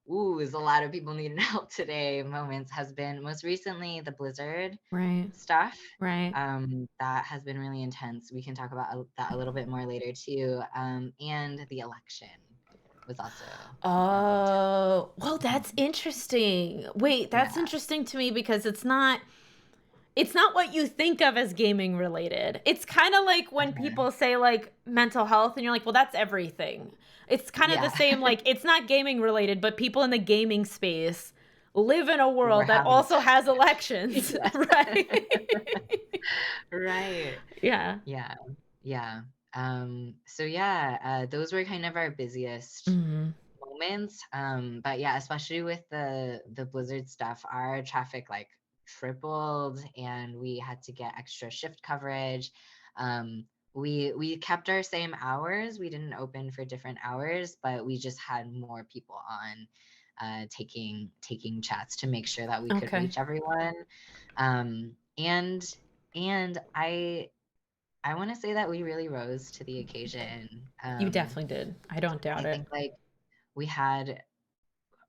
ooh, is a lot of people needing help today moments has been most recently the Blizzard Right, stuff. right. That has been really intense. We can talk about that a little bit more later too. And the election was also a big Oh, well, time. that's interesting. Wait, that's Yeah. interesting to me because it's not what you think of as gaming related. It's kind of like when Uh-huh. people say like mental health and you're like, well, that's everything. It's kind of the Yeah. same, like, it's not gaming related, but people in the gaming space live in a We're world that having also has elections, yes. right? Right. Yeah. Yeah, yeah. So yeah, those were kind of our busiest Hmm. moments. But yeah, especially with the Blizzard stuff, our traffic like tripled, and we had to get extra shift coverage. We kept our same hours. We didn't open for different hours, but we just had more people on, taking chats to make sure that we could Okay. reach everyone. Um, and and I want to say that we really rose to the occasion. You definitely did. I don't doubt I it. think like we had,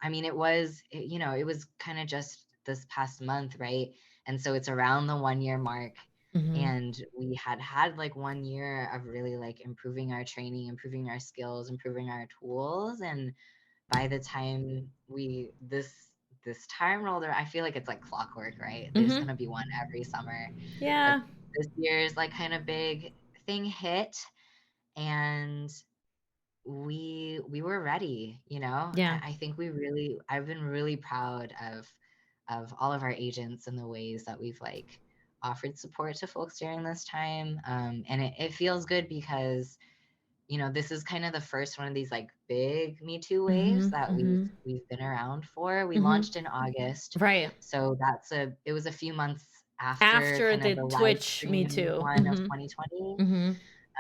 I mean, it was kind of just this past month, right? And so it's around the 1 year mark. Hmm. And we had like 1 year of really like improving our training, improving our skills, improving our tools. And by the time this time rolled around, I feel like it's like clockwork, right? There's Hmm. gonna be one every summer. But Yeah. this year's like kind of big thing hit, and we were ready. Yeah. I think I've been really proud of all of our agents and the ways that we've like offered support to folks during this time. And it feels good because this is kind of the first one of these like big Me Too waves Hmm. that we've Hmm. we've been around for. We Hmm. launched in August, Right. so it was a few months after After kind of the the live Twitch Me stream Too. one of Hmm. 2020.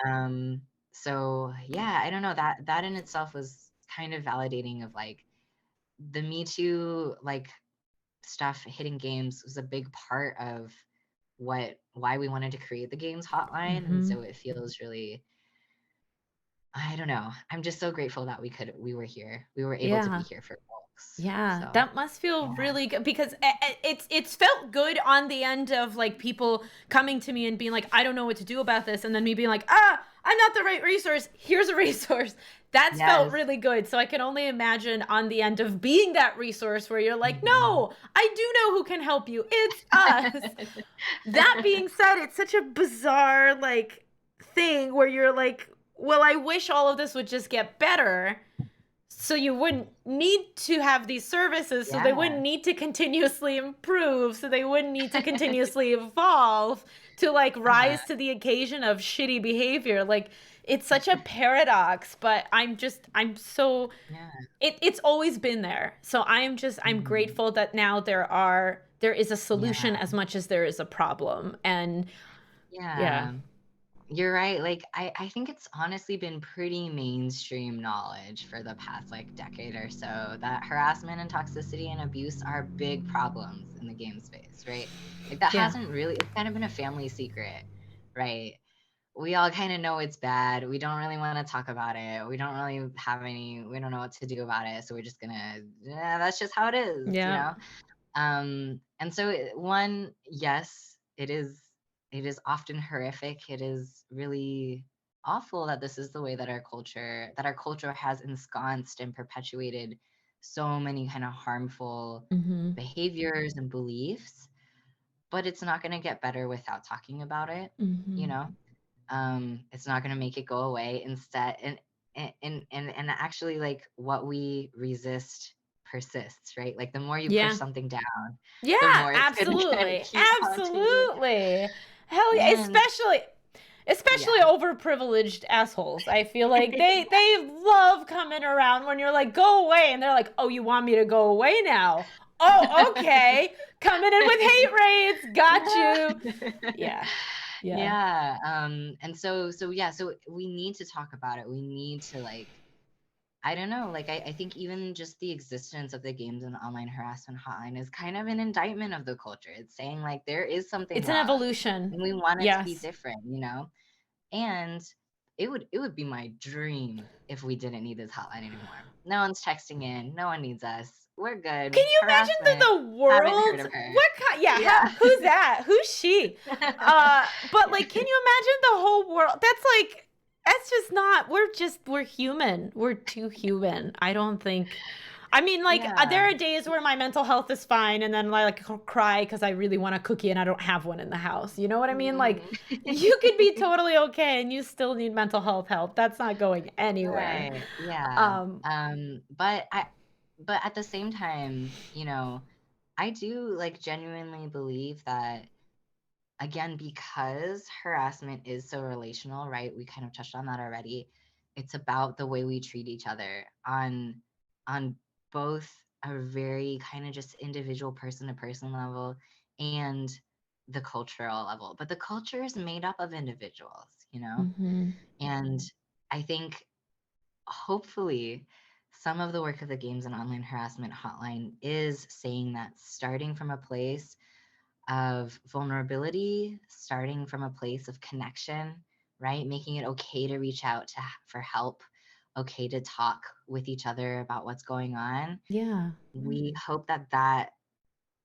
Hmm. So yeah, I don't know, that in itself was kind of validating of like the Me Too like stuff hitting games was a big part of why we wanted to create the games hotline. And Hmm. so it feels really, I don't know. I'm just so grateful that we were here. We were able to be Yeah. here for folks. Yeah, So that must feel yeah. really good because it's felt good on the end of like people coming to me and being like, I don't know what to do about this, and then me being like, I'm not the right resource. Here's a resource. That's felt Yes. really good. So I can only imagine on the end of being that resource where you're like, Mhm. no, I do know who can help you. It's us. That being said, it's such a bizarre like thing where you're like, well, I wish all of this would just get better so you wouldn't need to have these services, so they Yeah. wouldn't need to continuously improve, so they wouldn't need to continuously evolve to like Uh-huh. rise to the occasion of shitty behavior. Like it's such a paradox, but I'm so Yeah. it's always been there. So I'm Mhm. grateful that now there is a solution Yeah. as much as there is a problem. And yeah. Yeah. You're right. Like I think it's honestly been pretty mainstream knowledge for the past like decade or so that harassment and toxicity and abuse are big problems in the game space, right? Like that Yeah. hasn't really, it's kind of been a family secret, right? We all kind of know it's bad. We don't really want to talk about it. We don't really have any, we don't know what to do about it. So we're just gonna, yeah, that's just how it is, you Yeah. know? And so one, yes, it is often horrific. It is really awful that this is the way that our culture has ensconced and perpetuated so many kind of harmful Mhm. behaviors and beliefs, but it's not going to get better without talking about it, you Mhm. know? It's not going to make it go away. Instead, and actually, like, what we resist persists, right? Like the more you push Yeah. something down, the Yeah, more it's gonna kind of absolutely. keep haunting you. Absolutely. Hell yeah, And especially yeah. overprivileged assholes. I feel like they love coming around when you're like, "Go away." And they're like, "Oh, you want me to go away now?" "Oh, okay. Coming in with hate raids. Got Yeah. you." Yeah. Yeah. Yeah. And so yeah, so we need to talk about it. We need to, like, I don't know, like I think even just the existence of the Games and Online Harassment Hotline is kind of an indictment of the culture. It's saying like there is something It's an wrong evolution. and we want it to be Yes. different, you know? And it would be my dream if we didn't need this hotline anymore. No one's texting in, no one needs us. We're Can good. you imagine Harassment, the haven't heard world? of her. What kind? Yeah, Yeah. who's that? Who's she? But like, can you imagine the whole world? That's just not. We're human. We're too human. I don't think. I mean, like, Yeah. there are days where my mental health is fine, and then like I'll cry because I really want a cookie and I don't have one in the house. You know what I mean? Like, Mhm. you could be totally okay and you still need mental health help. That's not going anywhere. Right. Yeah. Um, But at the same time, you know, I do like genuinely believe that, again, because harassment is so relational, right? We kind of touched on that already. It's about the way we treat each other on both a very kind of just individual person to person level and the cultural level. But the culture is made up of individuals, you know? mhm. And I think hopefully some of the work of the Games and Online Harassment Hotline is saying that, starting from a place of vulnerability, starting from a place of connection, right? Making it okay to reach out for help, okay to talk with each other about what's going on. Yeah. We hope that that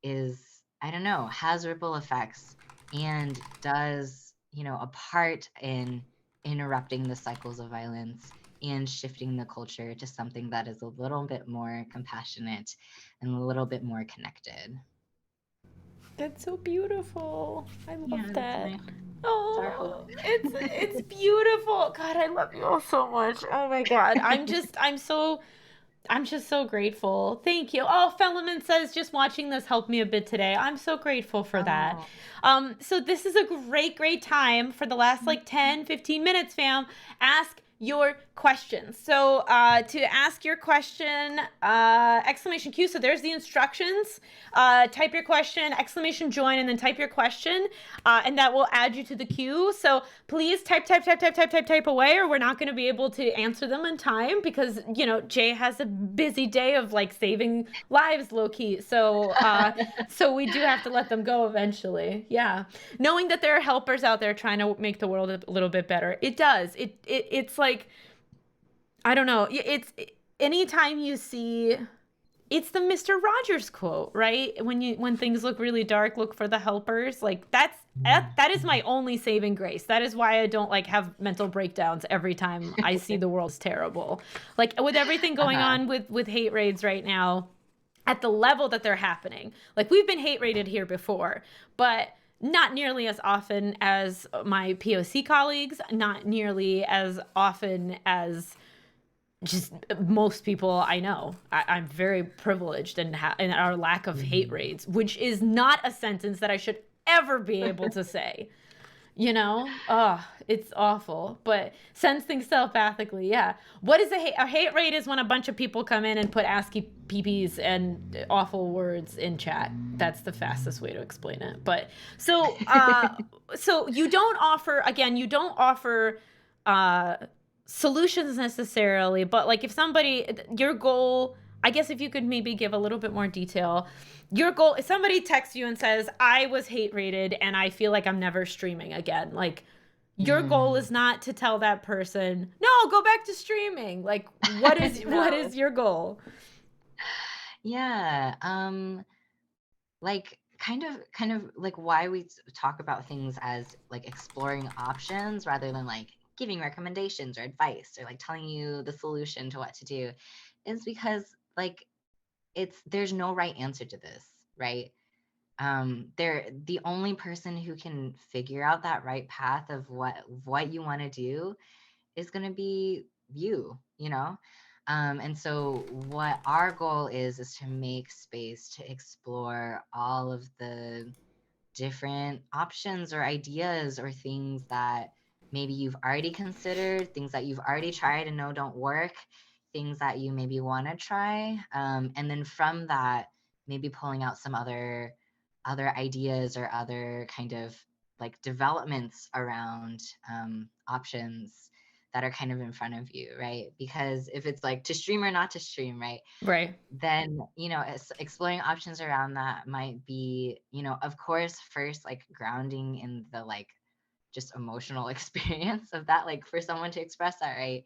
is, I don't know, has ripple effects and does, you know, a part in interrupting the cycles of violence and shifting the culture to something that is a little bit more compassionate and a little bit more connected. That's so beautiful. I Yeah, love that's that. that's our hope. Oh, it's beautiful. God, I love you all so much. Oh my God. I'm just so grateful. Thank you. Oh, Fellman says just watching this helped me a bit today. I'm so grateful for that. Oh. So this is a great time for the last like 10, 15 minutes, fam. Ask your questions. So to ask your question, exclamation Q. So there's the instructions. Type your question, exclamation join, and then type your question, and that will add you to the queue. So please type away, or we're not going to be able to answer them in time because Jay has a busy day of like saving lives, low key. So we do have to let them go eventually. Yeah, knowing that there are helpers out there trying to make the world a little bit better. It does. It's like I don't know. It's anytime you see it's the Mr. Rogers quote, right? When things look really dark, look for the helpers. Like that is my only saving grace. That is why I don't like have mental breakdowns every time I see the world's terrible. Like with everything going Uh-huh. on with hate raids right now, at the level that they're happening. Like we've been hate raided here before, but not nearly as often as my POC colleagues, not nearly as often as just most people I know. I'm very privileged in our lack of hate raids, which is not a sentence that I should ever be able to say. Oh, it's awful, but sends things telepathically. Yeah. What is a hate raid? Is when a bunch of people come in and put ASCII PPs and awful words in chat. That's the fastest way to explain it. But so you don't offer, again, you don't offer uh, solutions necessarily, but like if somebody, your goal, I guess if you could maybe give a little bit more detail, your goal, if somebody texts you and says, I was hate rated and I feel like I'm never streaming again, like your goal Mm. is not to tell that person, no, go back to streaming. Like what No. is your goal? Yeah. Like kind of like why we talk about things as like exploring options rather than like giving recommendations or advice or like telling you the solution to what to do is because like there's no right answer to this, right? They're the only person who can figure out that right path of what you want to do is going to be you. And so what our goal is to make space to explore all of the different options or ideas or things that maybe you've already considered, things that you've already tried and know don't work, things that you maybe want to try. And then from that, maybe pulling out some other ideas or other kind of like developments around options that are kind of in front of you, right? Because if it's like to stream or not to stream, right? Right. Then exploring options around that might be, of course, first like grounding in the like just emotional experience of that, like for someone to express that, right?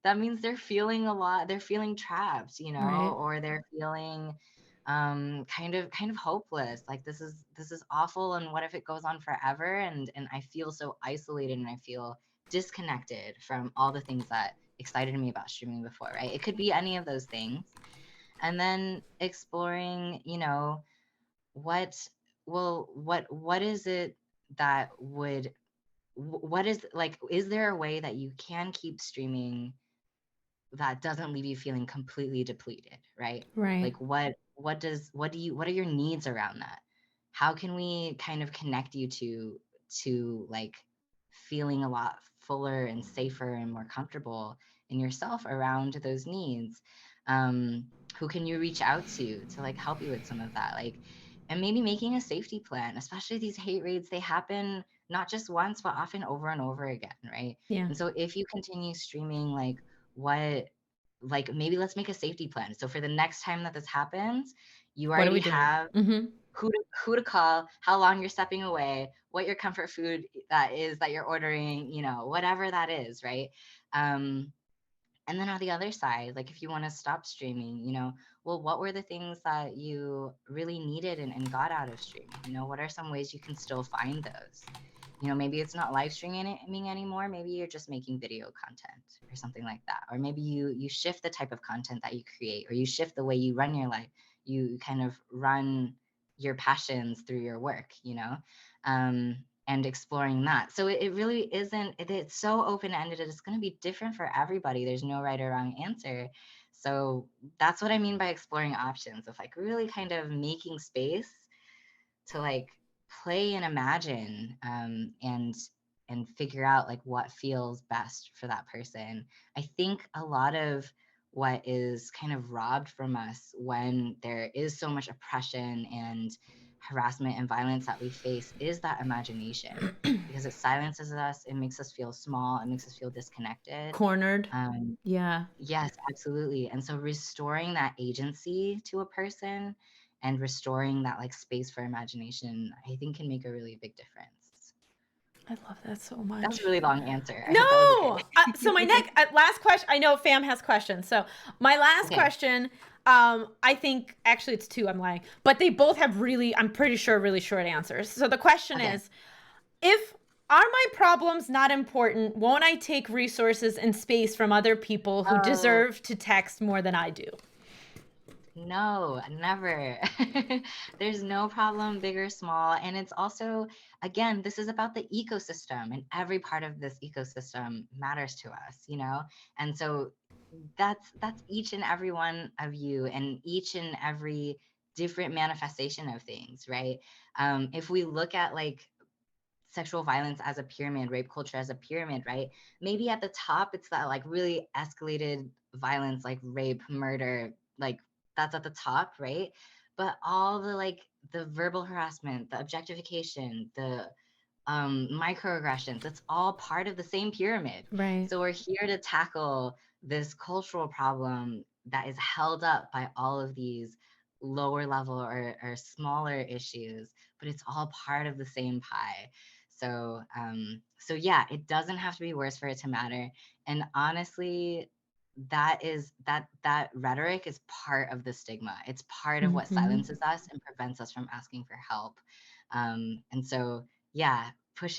That means they're feeling a lot, they're feeling trapped, Right. or they're feeling kind of hopeless, like this is awful, and what if it goes on forever, and I feel so isolated and I feel disconnected from all the things that excited me about streaming before, right? It could be any of those things. And then exploring, what what is it that would what is like, is there a way that you can keep streaming that doesn't leave you feeling completely depleted, right? Right. Like what are your needs around that? How can we kind of connect you to like feeling a lot fuller and safer and more comfortable in yourself around those needs? Um, who can you reach out to like help you with some of that? Like, and maybe making a safety plan, especially these hate raids, they happen not just once, but often over and over again, right? Yeah. And so if you continue streaming, what like maybe let's make a safety plan. So for the next time that this happens, you What are already we doing? have Mm-hmm. who to call, how long you're stepping away, what your comfort food that is that you're ordering, whatever that is, right? Um, and then on the other side, like if you want to stop streaming, well, what were the things that you really needed and got out of streaming? What are some ways you can still find those? Maybe it's not live streaming anymore. Maybe you're just making video content or something like that. Or maybe you shift the type of content that you create, or you shift the way you run your life. You kind of run your passions through your work, and exploring that. So it really isn't, it's so open ended. It's going to be different for everybody. There's no right or wrong answer. So that's what I mean by exploring options, of like really kind of making space to like play and imagine, and figure out like what feels best for that person. I think a lot of what is kind of robbed from us when there is so much oppression and harassment and violence that we face is that imagination, because it silences us, it makes us feel small, it makes us feel disconnected. Cornered. um, Yeah. Yes, absolutely. And so restoring that agency to a person and restoring that like space for imagination, I think can make a really big difference. I love that so That was a much. really long answer. I No. hope that was okay. So my next last question. I know Fam has questions. So my last Okay. question. I think actually it's two. I'm lying, but they both have really, I'm pretty sure, really short answers. So the question Okay. is, if are my problems not important, won't I take resources and space from other people who Oh, deserve to text more than I do? no, never. There's no problem, big or small. And it's also, again, this is about the ecosystem, and every part of this ecosystem matters to us, you know? And so that's each and every one of you and each and every different manifestation of things, right? If we look at like sexual violence as a pyramid, rape culture as a pyramid, right? Maybe at the top, it's that like really escalated violence, like rape, murder, like that's at the top, right? But all the like the verbal harassment, the objectification, the microaggressions, it's all part of the same pyramid. Right. So we're here to tackle this cultural problem that is held up by all of these lower level or smaller issues, but it's all part of the same pie. So yeah, it doesn't have to be worse for it to matter. And honestly, that rhetoric is part of the stigma. It's part of what Mm-hmm. silences us and prevents us from asking for help. And so yeah, push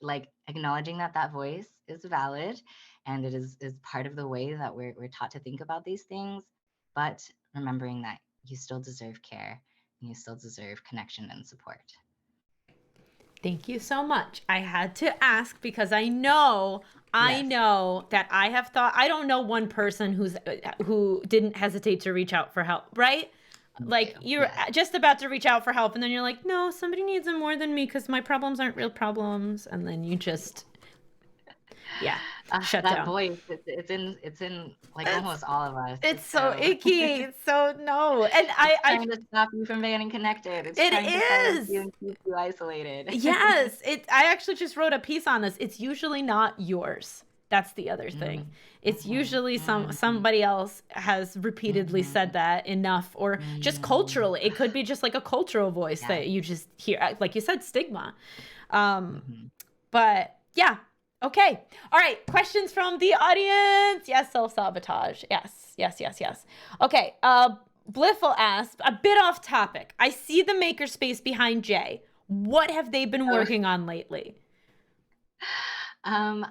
like acknowledging that that voice is valid and it is part of the way that we're taught to think about these things, but remembering that you still deserve care and you still deserve connection and support. Thank you so much. I had to ask because I Yes. know that I have thought I don't know one person who didn't hesitate to reach out for help, right? Me Like too. you're Yes. just about to reach out for help and then you're like, "No, somebody needs them more than me because my problems aren't real problems." And then you just yeah, shut That down. voice, it's in like It's almost all of us. it's It's so so icky. It's so no. And it's I trying to stop you from getting connected. It's it trying to silence you is. and keep you isolated. Yes, it I actually just wrote a piece on this. It's usually not yours. That's the other thing. Mm, It's mhm, usually mhm, somebody else has repeatedly said mhm, that enough or just mm. culturally. It could be just like a cultural voice Yeah. that you just hear like you said stigma. Um Mhm. but yeah. Okay. All right, questions from the audience. Yes, self-sabotage. Yes. Yes, yes, yes. Okay. Bliffle asked, a bit off topic. I see the makerspace behind Jay. What have they been Oh, working on lately? I'm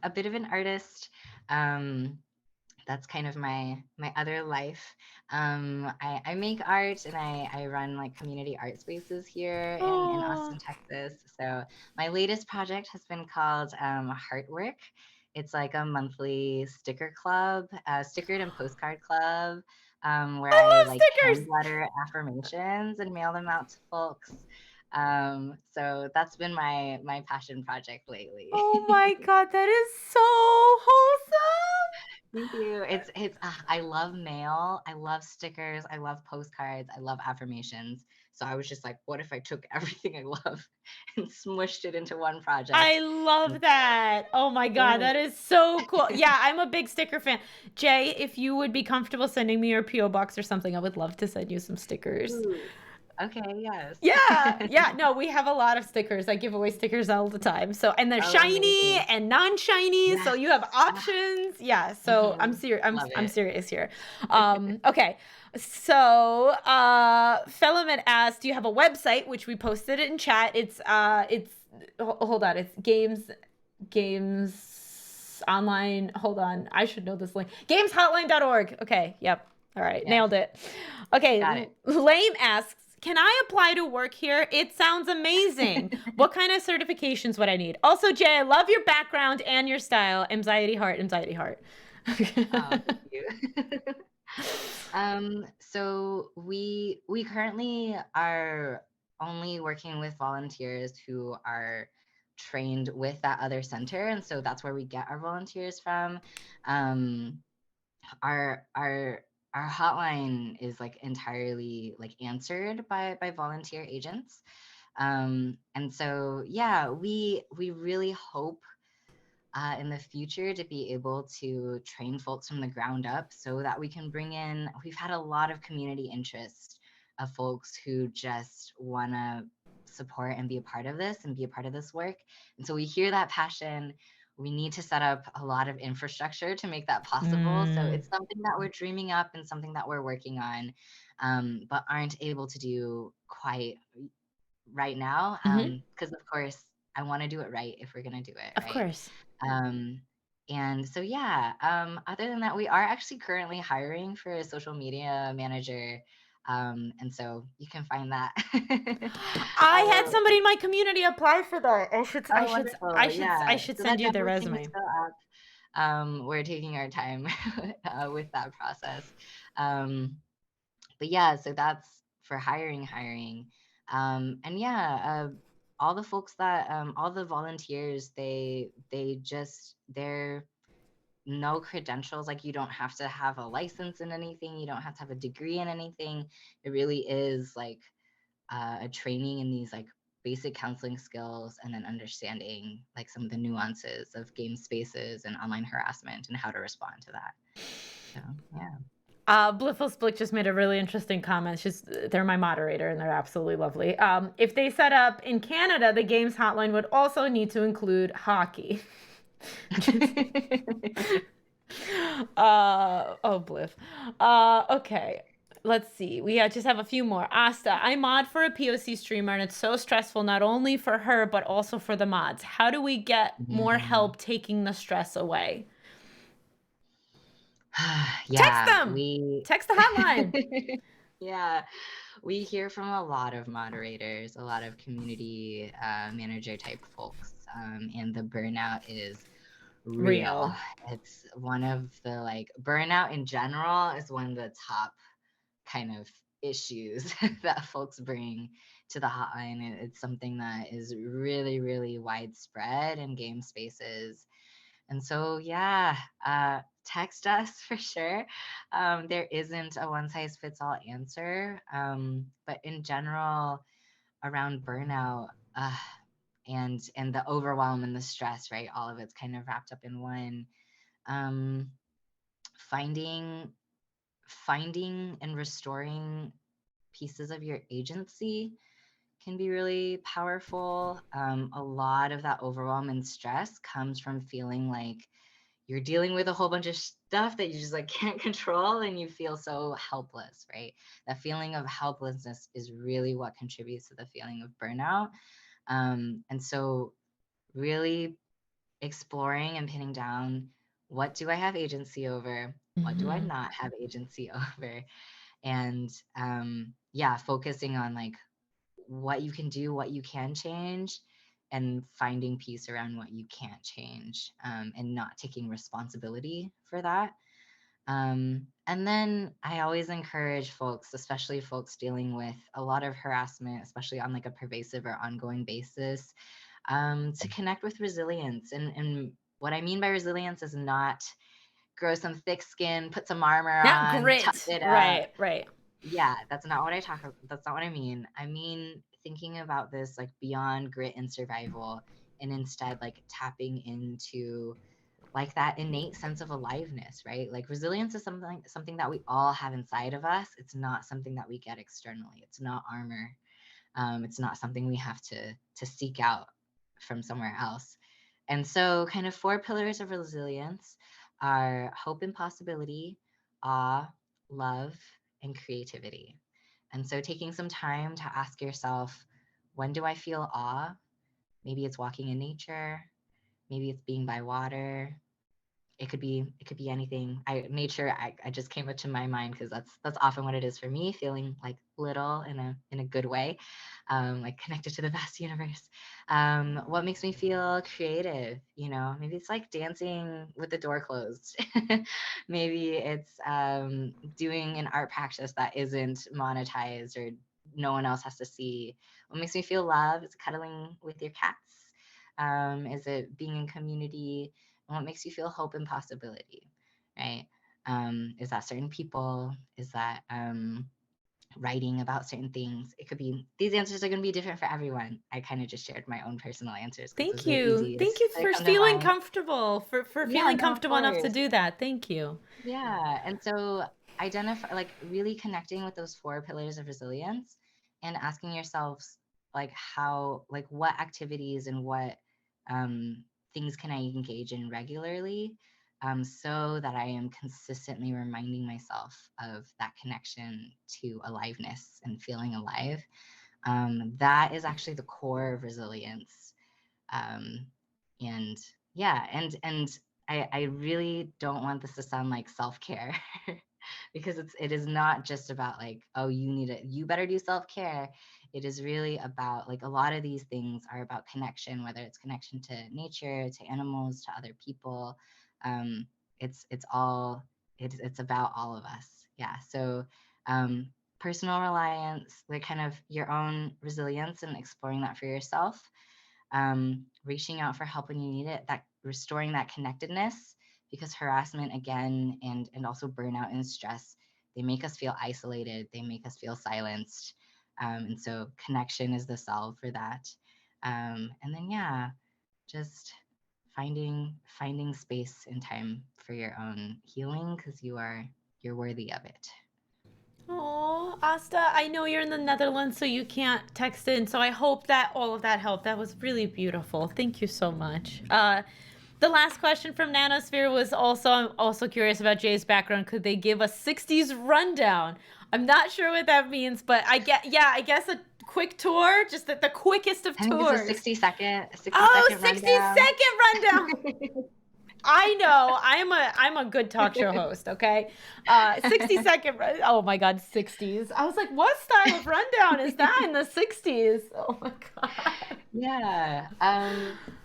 a bit of an artist. Um, that's kind of my other life. I make art and I run like community art spaces here in Oh, Austin, Texas. So my latest project has been called Heartwork. It's like a monthly sticker club, stickered and postcard club, where I I love like stickers. hand letter affirmations and mail them out to folks. So that's been my passion project lately. Oh my god, that is so wholesome. Thank you. I love mail. I love stickers. I love postcards. I love affirmations. So I was just like, what if I took everything I love and smushed it into one project? I love that. Oh my god, Yeah. that is so cool. Yeah, I'm a big sticker fan. Jay, if you would be comfortable sending me your PO box or something, I would love to send you some stickers. Ooh, okay, yes. Yeah, yeah. No, we have a lot of stickers. I give away stickers all the time. So, and they're Oh, shiny amazing. and non-shiny, so Yes. you have Ah, options. Yeah. So I'm mhm. serious. Love I'm it. serious here. Okay. So, Felaman asked, "Do you have a website?" Which we posted it in chat. It's hold on. It's games online. Hold on. I should know this link. Gameshotline.org. Okay. Yep. All right. Yes, Nailed it. Okay. got it. Lame asks, can I apply to work here? It sounds amazing. What kind of certifications would I need? Also, Jay, I love your background and your style. Anxiety heart, anxiety heart. Oh, thank you. So we currently are only working with volunteers who are trained with that other center, and so that's where we get our volunteers from. Um, our hotline is like entirely like answered by volunteer agents. And so yeah, we really hope in the future to be able to train folks from the ground up so that we can bring in, we've had a lot of community interest of folks who just want to support and be a part of this and be a part of this work. And so we hear that passion. we need to set up a lot of infrastructure to make that possible. So Mm. it's something that we're dreaming up and something that we're working on, but aren't able to do quite right now. Hmm. Because of course, I want to do it right if we're gonna do it Of right. course. Um, and so yeah, other than that, we are actually currently hiring for a social media manager. And so you can find that. I had uh, somebody in my community apply for that. oh, wonderful. I Yeah. should So send that you their definitely thing is resume. still up. We're taking our time with that process. Um, but yeah, so that's for hiring. And yeah, all the folks that all the volunteers, they're no credentials. Like you don't have to have a license in anything, you don't have to have a degree in anything. It really is like a training in these like basic counseling skills, and then understanding like some of the nuances of game spaces and online harassment and how to respond to that. So yeah. Blissful Split just made a really interesting comment. They're my moderator and they're absolutely lovely. If they set up in Canada, the games hotline would also need to include hockey. Just, oh, Bliff. Okay. Let's see. Just have a few more. Asta, I mod for a POC streamer and it's so stressful not only for her but also for the mods. How do we get more Mm. help taking the stress away? Text Yeah, them. we Text the hotline. yeah, we hear from a lot of moderators, a lot of community manager type folks, and the burnout is real. Real. It's one of the like burnout in general is one of the top kind of issues that folks bring to the hotline. It's something that is really, really widespread in game spaces. And so, yeah, text us for sure. There isn't a one size fits all answer. But in general, around burnout, and the overwhelm and the stress, right? All of it's kind of wrapped up in one. Um, finding finding and restoring pieces of your agency can be really powerful. A lot of that overwhelm and stress comes from feeling like you're dealing with a whole bunch of stuff that you just like can't control, and you feel so helpless, right? That feeling of helplessness is really what contributes to the feeling of burnout. And so really exploring and pinning down, what do I have agency over? What do I Mm-hmm. not have agency over? And yeah, focusing on like what you can do, what you can change, and finding peace around what you can't change, and not taking responsibility for that. And then I always encourage folks, especially folks dealing with a lot of harassment, especially on like a pervasive or ongoing basis, to connect with resilience. And what I mean by resilience is not grow some thick skin, put some armor Not on, tough grit. it up. Right, right. Yeah, that's not what I mean. I mean thinking about this like beyond grit and survival, and instead like tapping into like that innate sense of aliveness, right? Like resilience is something that we all have inside of us. It's not something that we get externally. It's not armor. It's not something we have to seek out from somewhere else. And so, kind of four pillars of resilience are hope and possibility, awe, love, and creativity. And so, taking some time to ask yourself, when do I feel awe? Maybe it's walking in nature, maybe it's being by water, it could be anything. I just came up to my mind because that's often what it is for me, feeling like little in a good way, like connected to the vast universe. What makes me feel creative? Maybe it's like dancing with the door closed. Maybe it's doing an art practice that isn't monetized or no one else has to see. What makes me feel love is cuddling with your cats. Is it being in community? And what makes you feel hope and possibility, right? Is that certain people? Is that writing about certain things? It could be, these answers are going to be different for everyone. I kind of just shared my own personal answers because Thank those are the you. Thank easiest you that for come to feeling mind. comfortable, for Yeah, feeling no, of comfortable enough to course. do that. Thank you. Yeah. And so identify, like really connecting with those four pillars of resilience and asking yourselves like how, like what activities and what things can I engage in regularly, so that I am consistently reminding myself of that connection to aliveness and feeling alive. That is actually the core of resilience. Um, and yeah, and I really don't want this to sound like self-care because it is not just about like, oh, you better do self-care. It is really about like a lot of these things are about connection, whether it's connection to nature, to animals, to other people. Um, it's all it's about all of us. Yeah. So um personal reliance, like kind of your own resilience and exploring that for yourself, reaching out for help when you need it, that restoring that connectedness, because harassment again and also burnout and stress, they make us feel isolated, they make us feel silenced. And so connection is the solve for that. And then yeah, just finding space and time for your own healing because you're worthy of it. Oh, Asta, I know you're in the Netherlands, so you can't text in. So I hope that all of that helped. That was really beautiful. Thank you so much. The last question from Nanosphere was also, I'm also curious about Jay's background. Could they give a 60s rundown? I'm not sure what that means, but I guess a quick tour, just the quickest of I think it's a tours. 60 Oh, second 60 rundown. second rundown. I know. I'm a good talk show host, okay? 60-second oh my god, 60s. I was like, what style of rundown is that in the 60s? Oh my god. Yeah.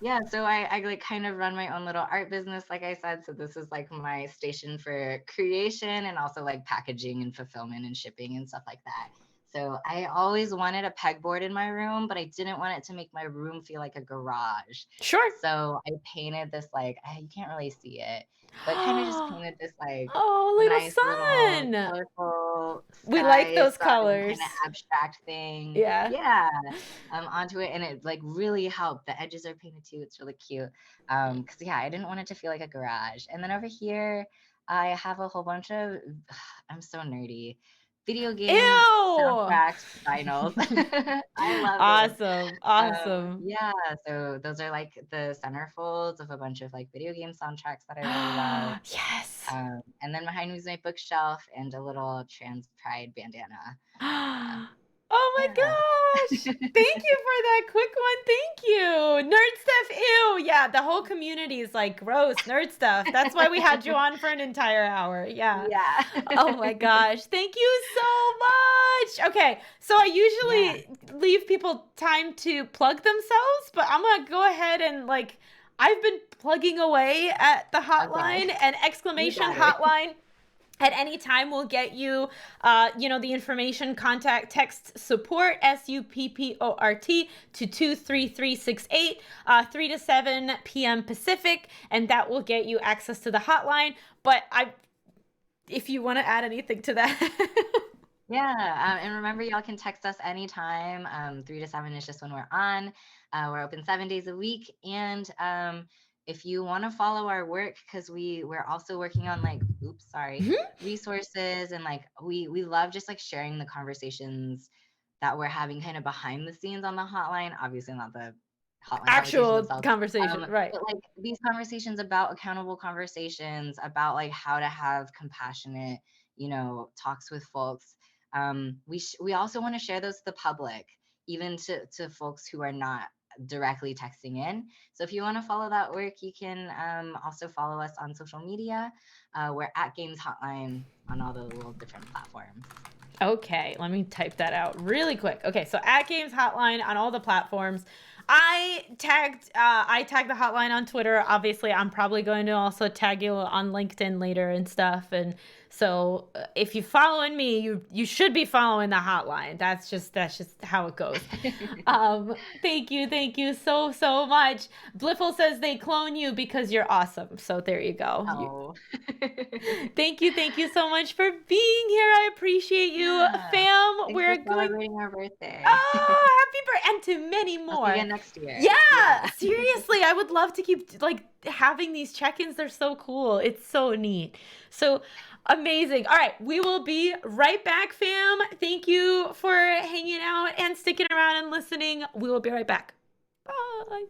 Yeah, so I like kind of run my own little art business, like I said. So this is like my station for creation and also like packaging and fulfillment and shipping and stuff like that. So I always wanted a pegboard in my room, but I didn't want it to make my room feel like a garage. Sure. So I painted this like you can't really see it, but kind of just painted this like Oh, nice little little sun. colorful We like sky those sun kind colors. of abstract thing. Yeah. Yeah, onto it, and it like really helped. The edges are painted too. It's really cute. Because yeah, I didn't want it to feel like a garage. And then over here, I have a whole bunch of I'm so nerdy. Video game Ew. soundtracks, vinyls. I love it. Awesome. Awesome. Yeah, so those are like the centerfolds of a bunch of like video game soundtracks that I really love. Yes. And then behind me is my bookshelf and a little trans pride bandana. Yeah. Oh my Yeah. gosh. Thank you for that quick one. Thank you. Nerd stuff. Ew. Yeah, the whole community is like gross nerd stuff. That's why we had you on for an entire hour. Yeah. Yeah. Oh my gosh. Thank you so much. Okay. So I Yeah. usually leave people time to plug themselves, but I'm going to go ahead and like, I've been plugging away at the Okay. hotline and You exclamation got it. hotline at any time we'll get you the information, contact, text support, support, to 23368, 3 to 7 p.m. Pacific, and that will get you access to the hotline. But if you want to add anything to that. Yeah. And remember, y'all can text us anytime. 3 to 7 is just when we're on. We're open 7 days a week. And if you want to follow our work, because we're also working on like, oops, sorry, resources, and like we love just like sharing the conversations that we're having kind of behind the scenes on the hotline. Obviously not the hotline conversation Actual itself. conversation, right? But like these conversations about accountable conversations, about like how to have compassionate, talks with folks. We also want to share those to the public, even to folks who are not directly texting in. So if you want to follow that work, you can also follow us on social media. We're at Games Hotline on all the little different platforms. Okay, let me type that out really quick. Okay, so at Games Hotline on all the platforms. I tagged the hotline on Twitter. Obviously, I'm probably going to also tag you on LinkedIn later and stuff. And so, if you're following me, you should be following the hotline. That's just how it goes. Thank you so much. Bliffle says they clone you because you're awesome. So there you go. Oh. Thank you so much for being here. I appreciate you, Yeah. fam. Thanks for We're going. celebrating our birthday. Oh, happy birthday, and to many I'll see you more. again next year. Yeah, Yeah. seriously, I would love to keep like having these check-ins. They're so cool. It's so neat. So amazing. All right, we will be right back, fam. Thank you for hanging out and sticking around and listening. We will be right back. Bye.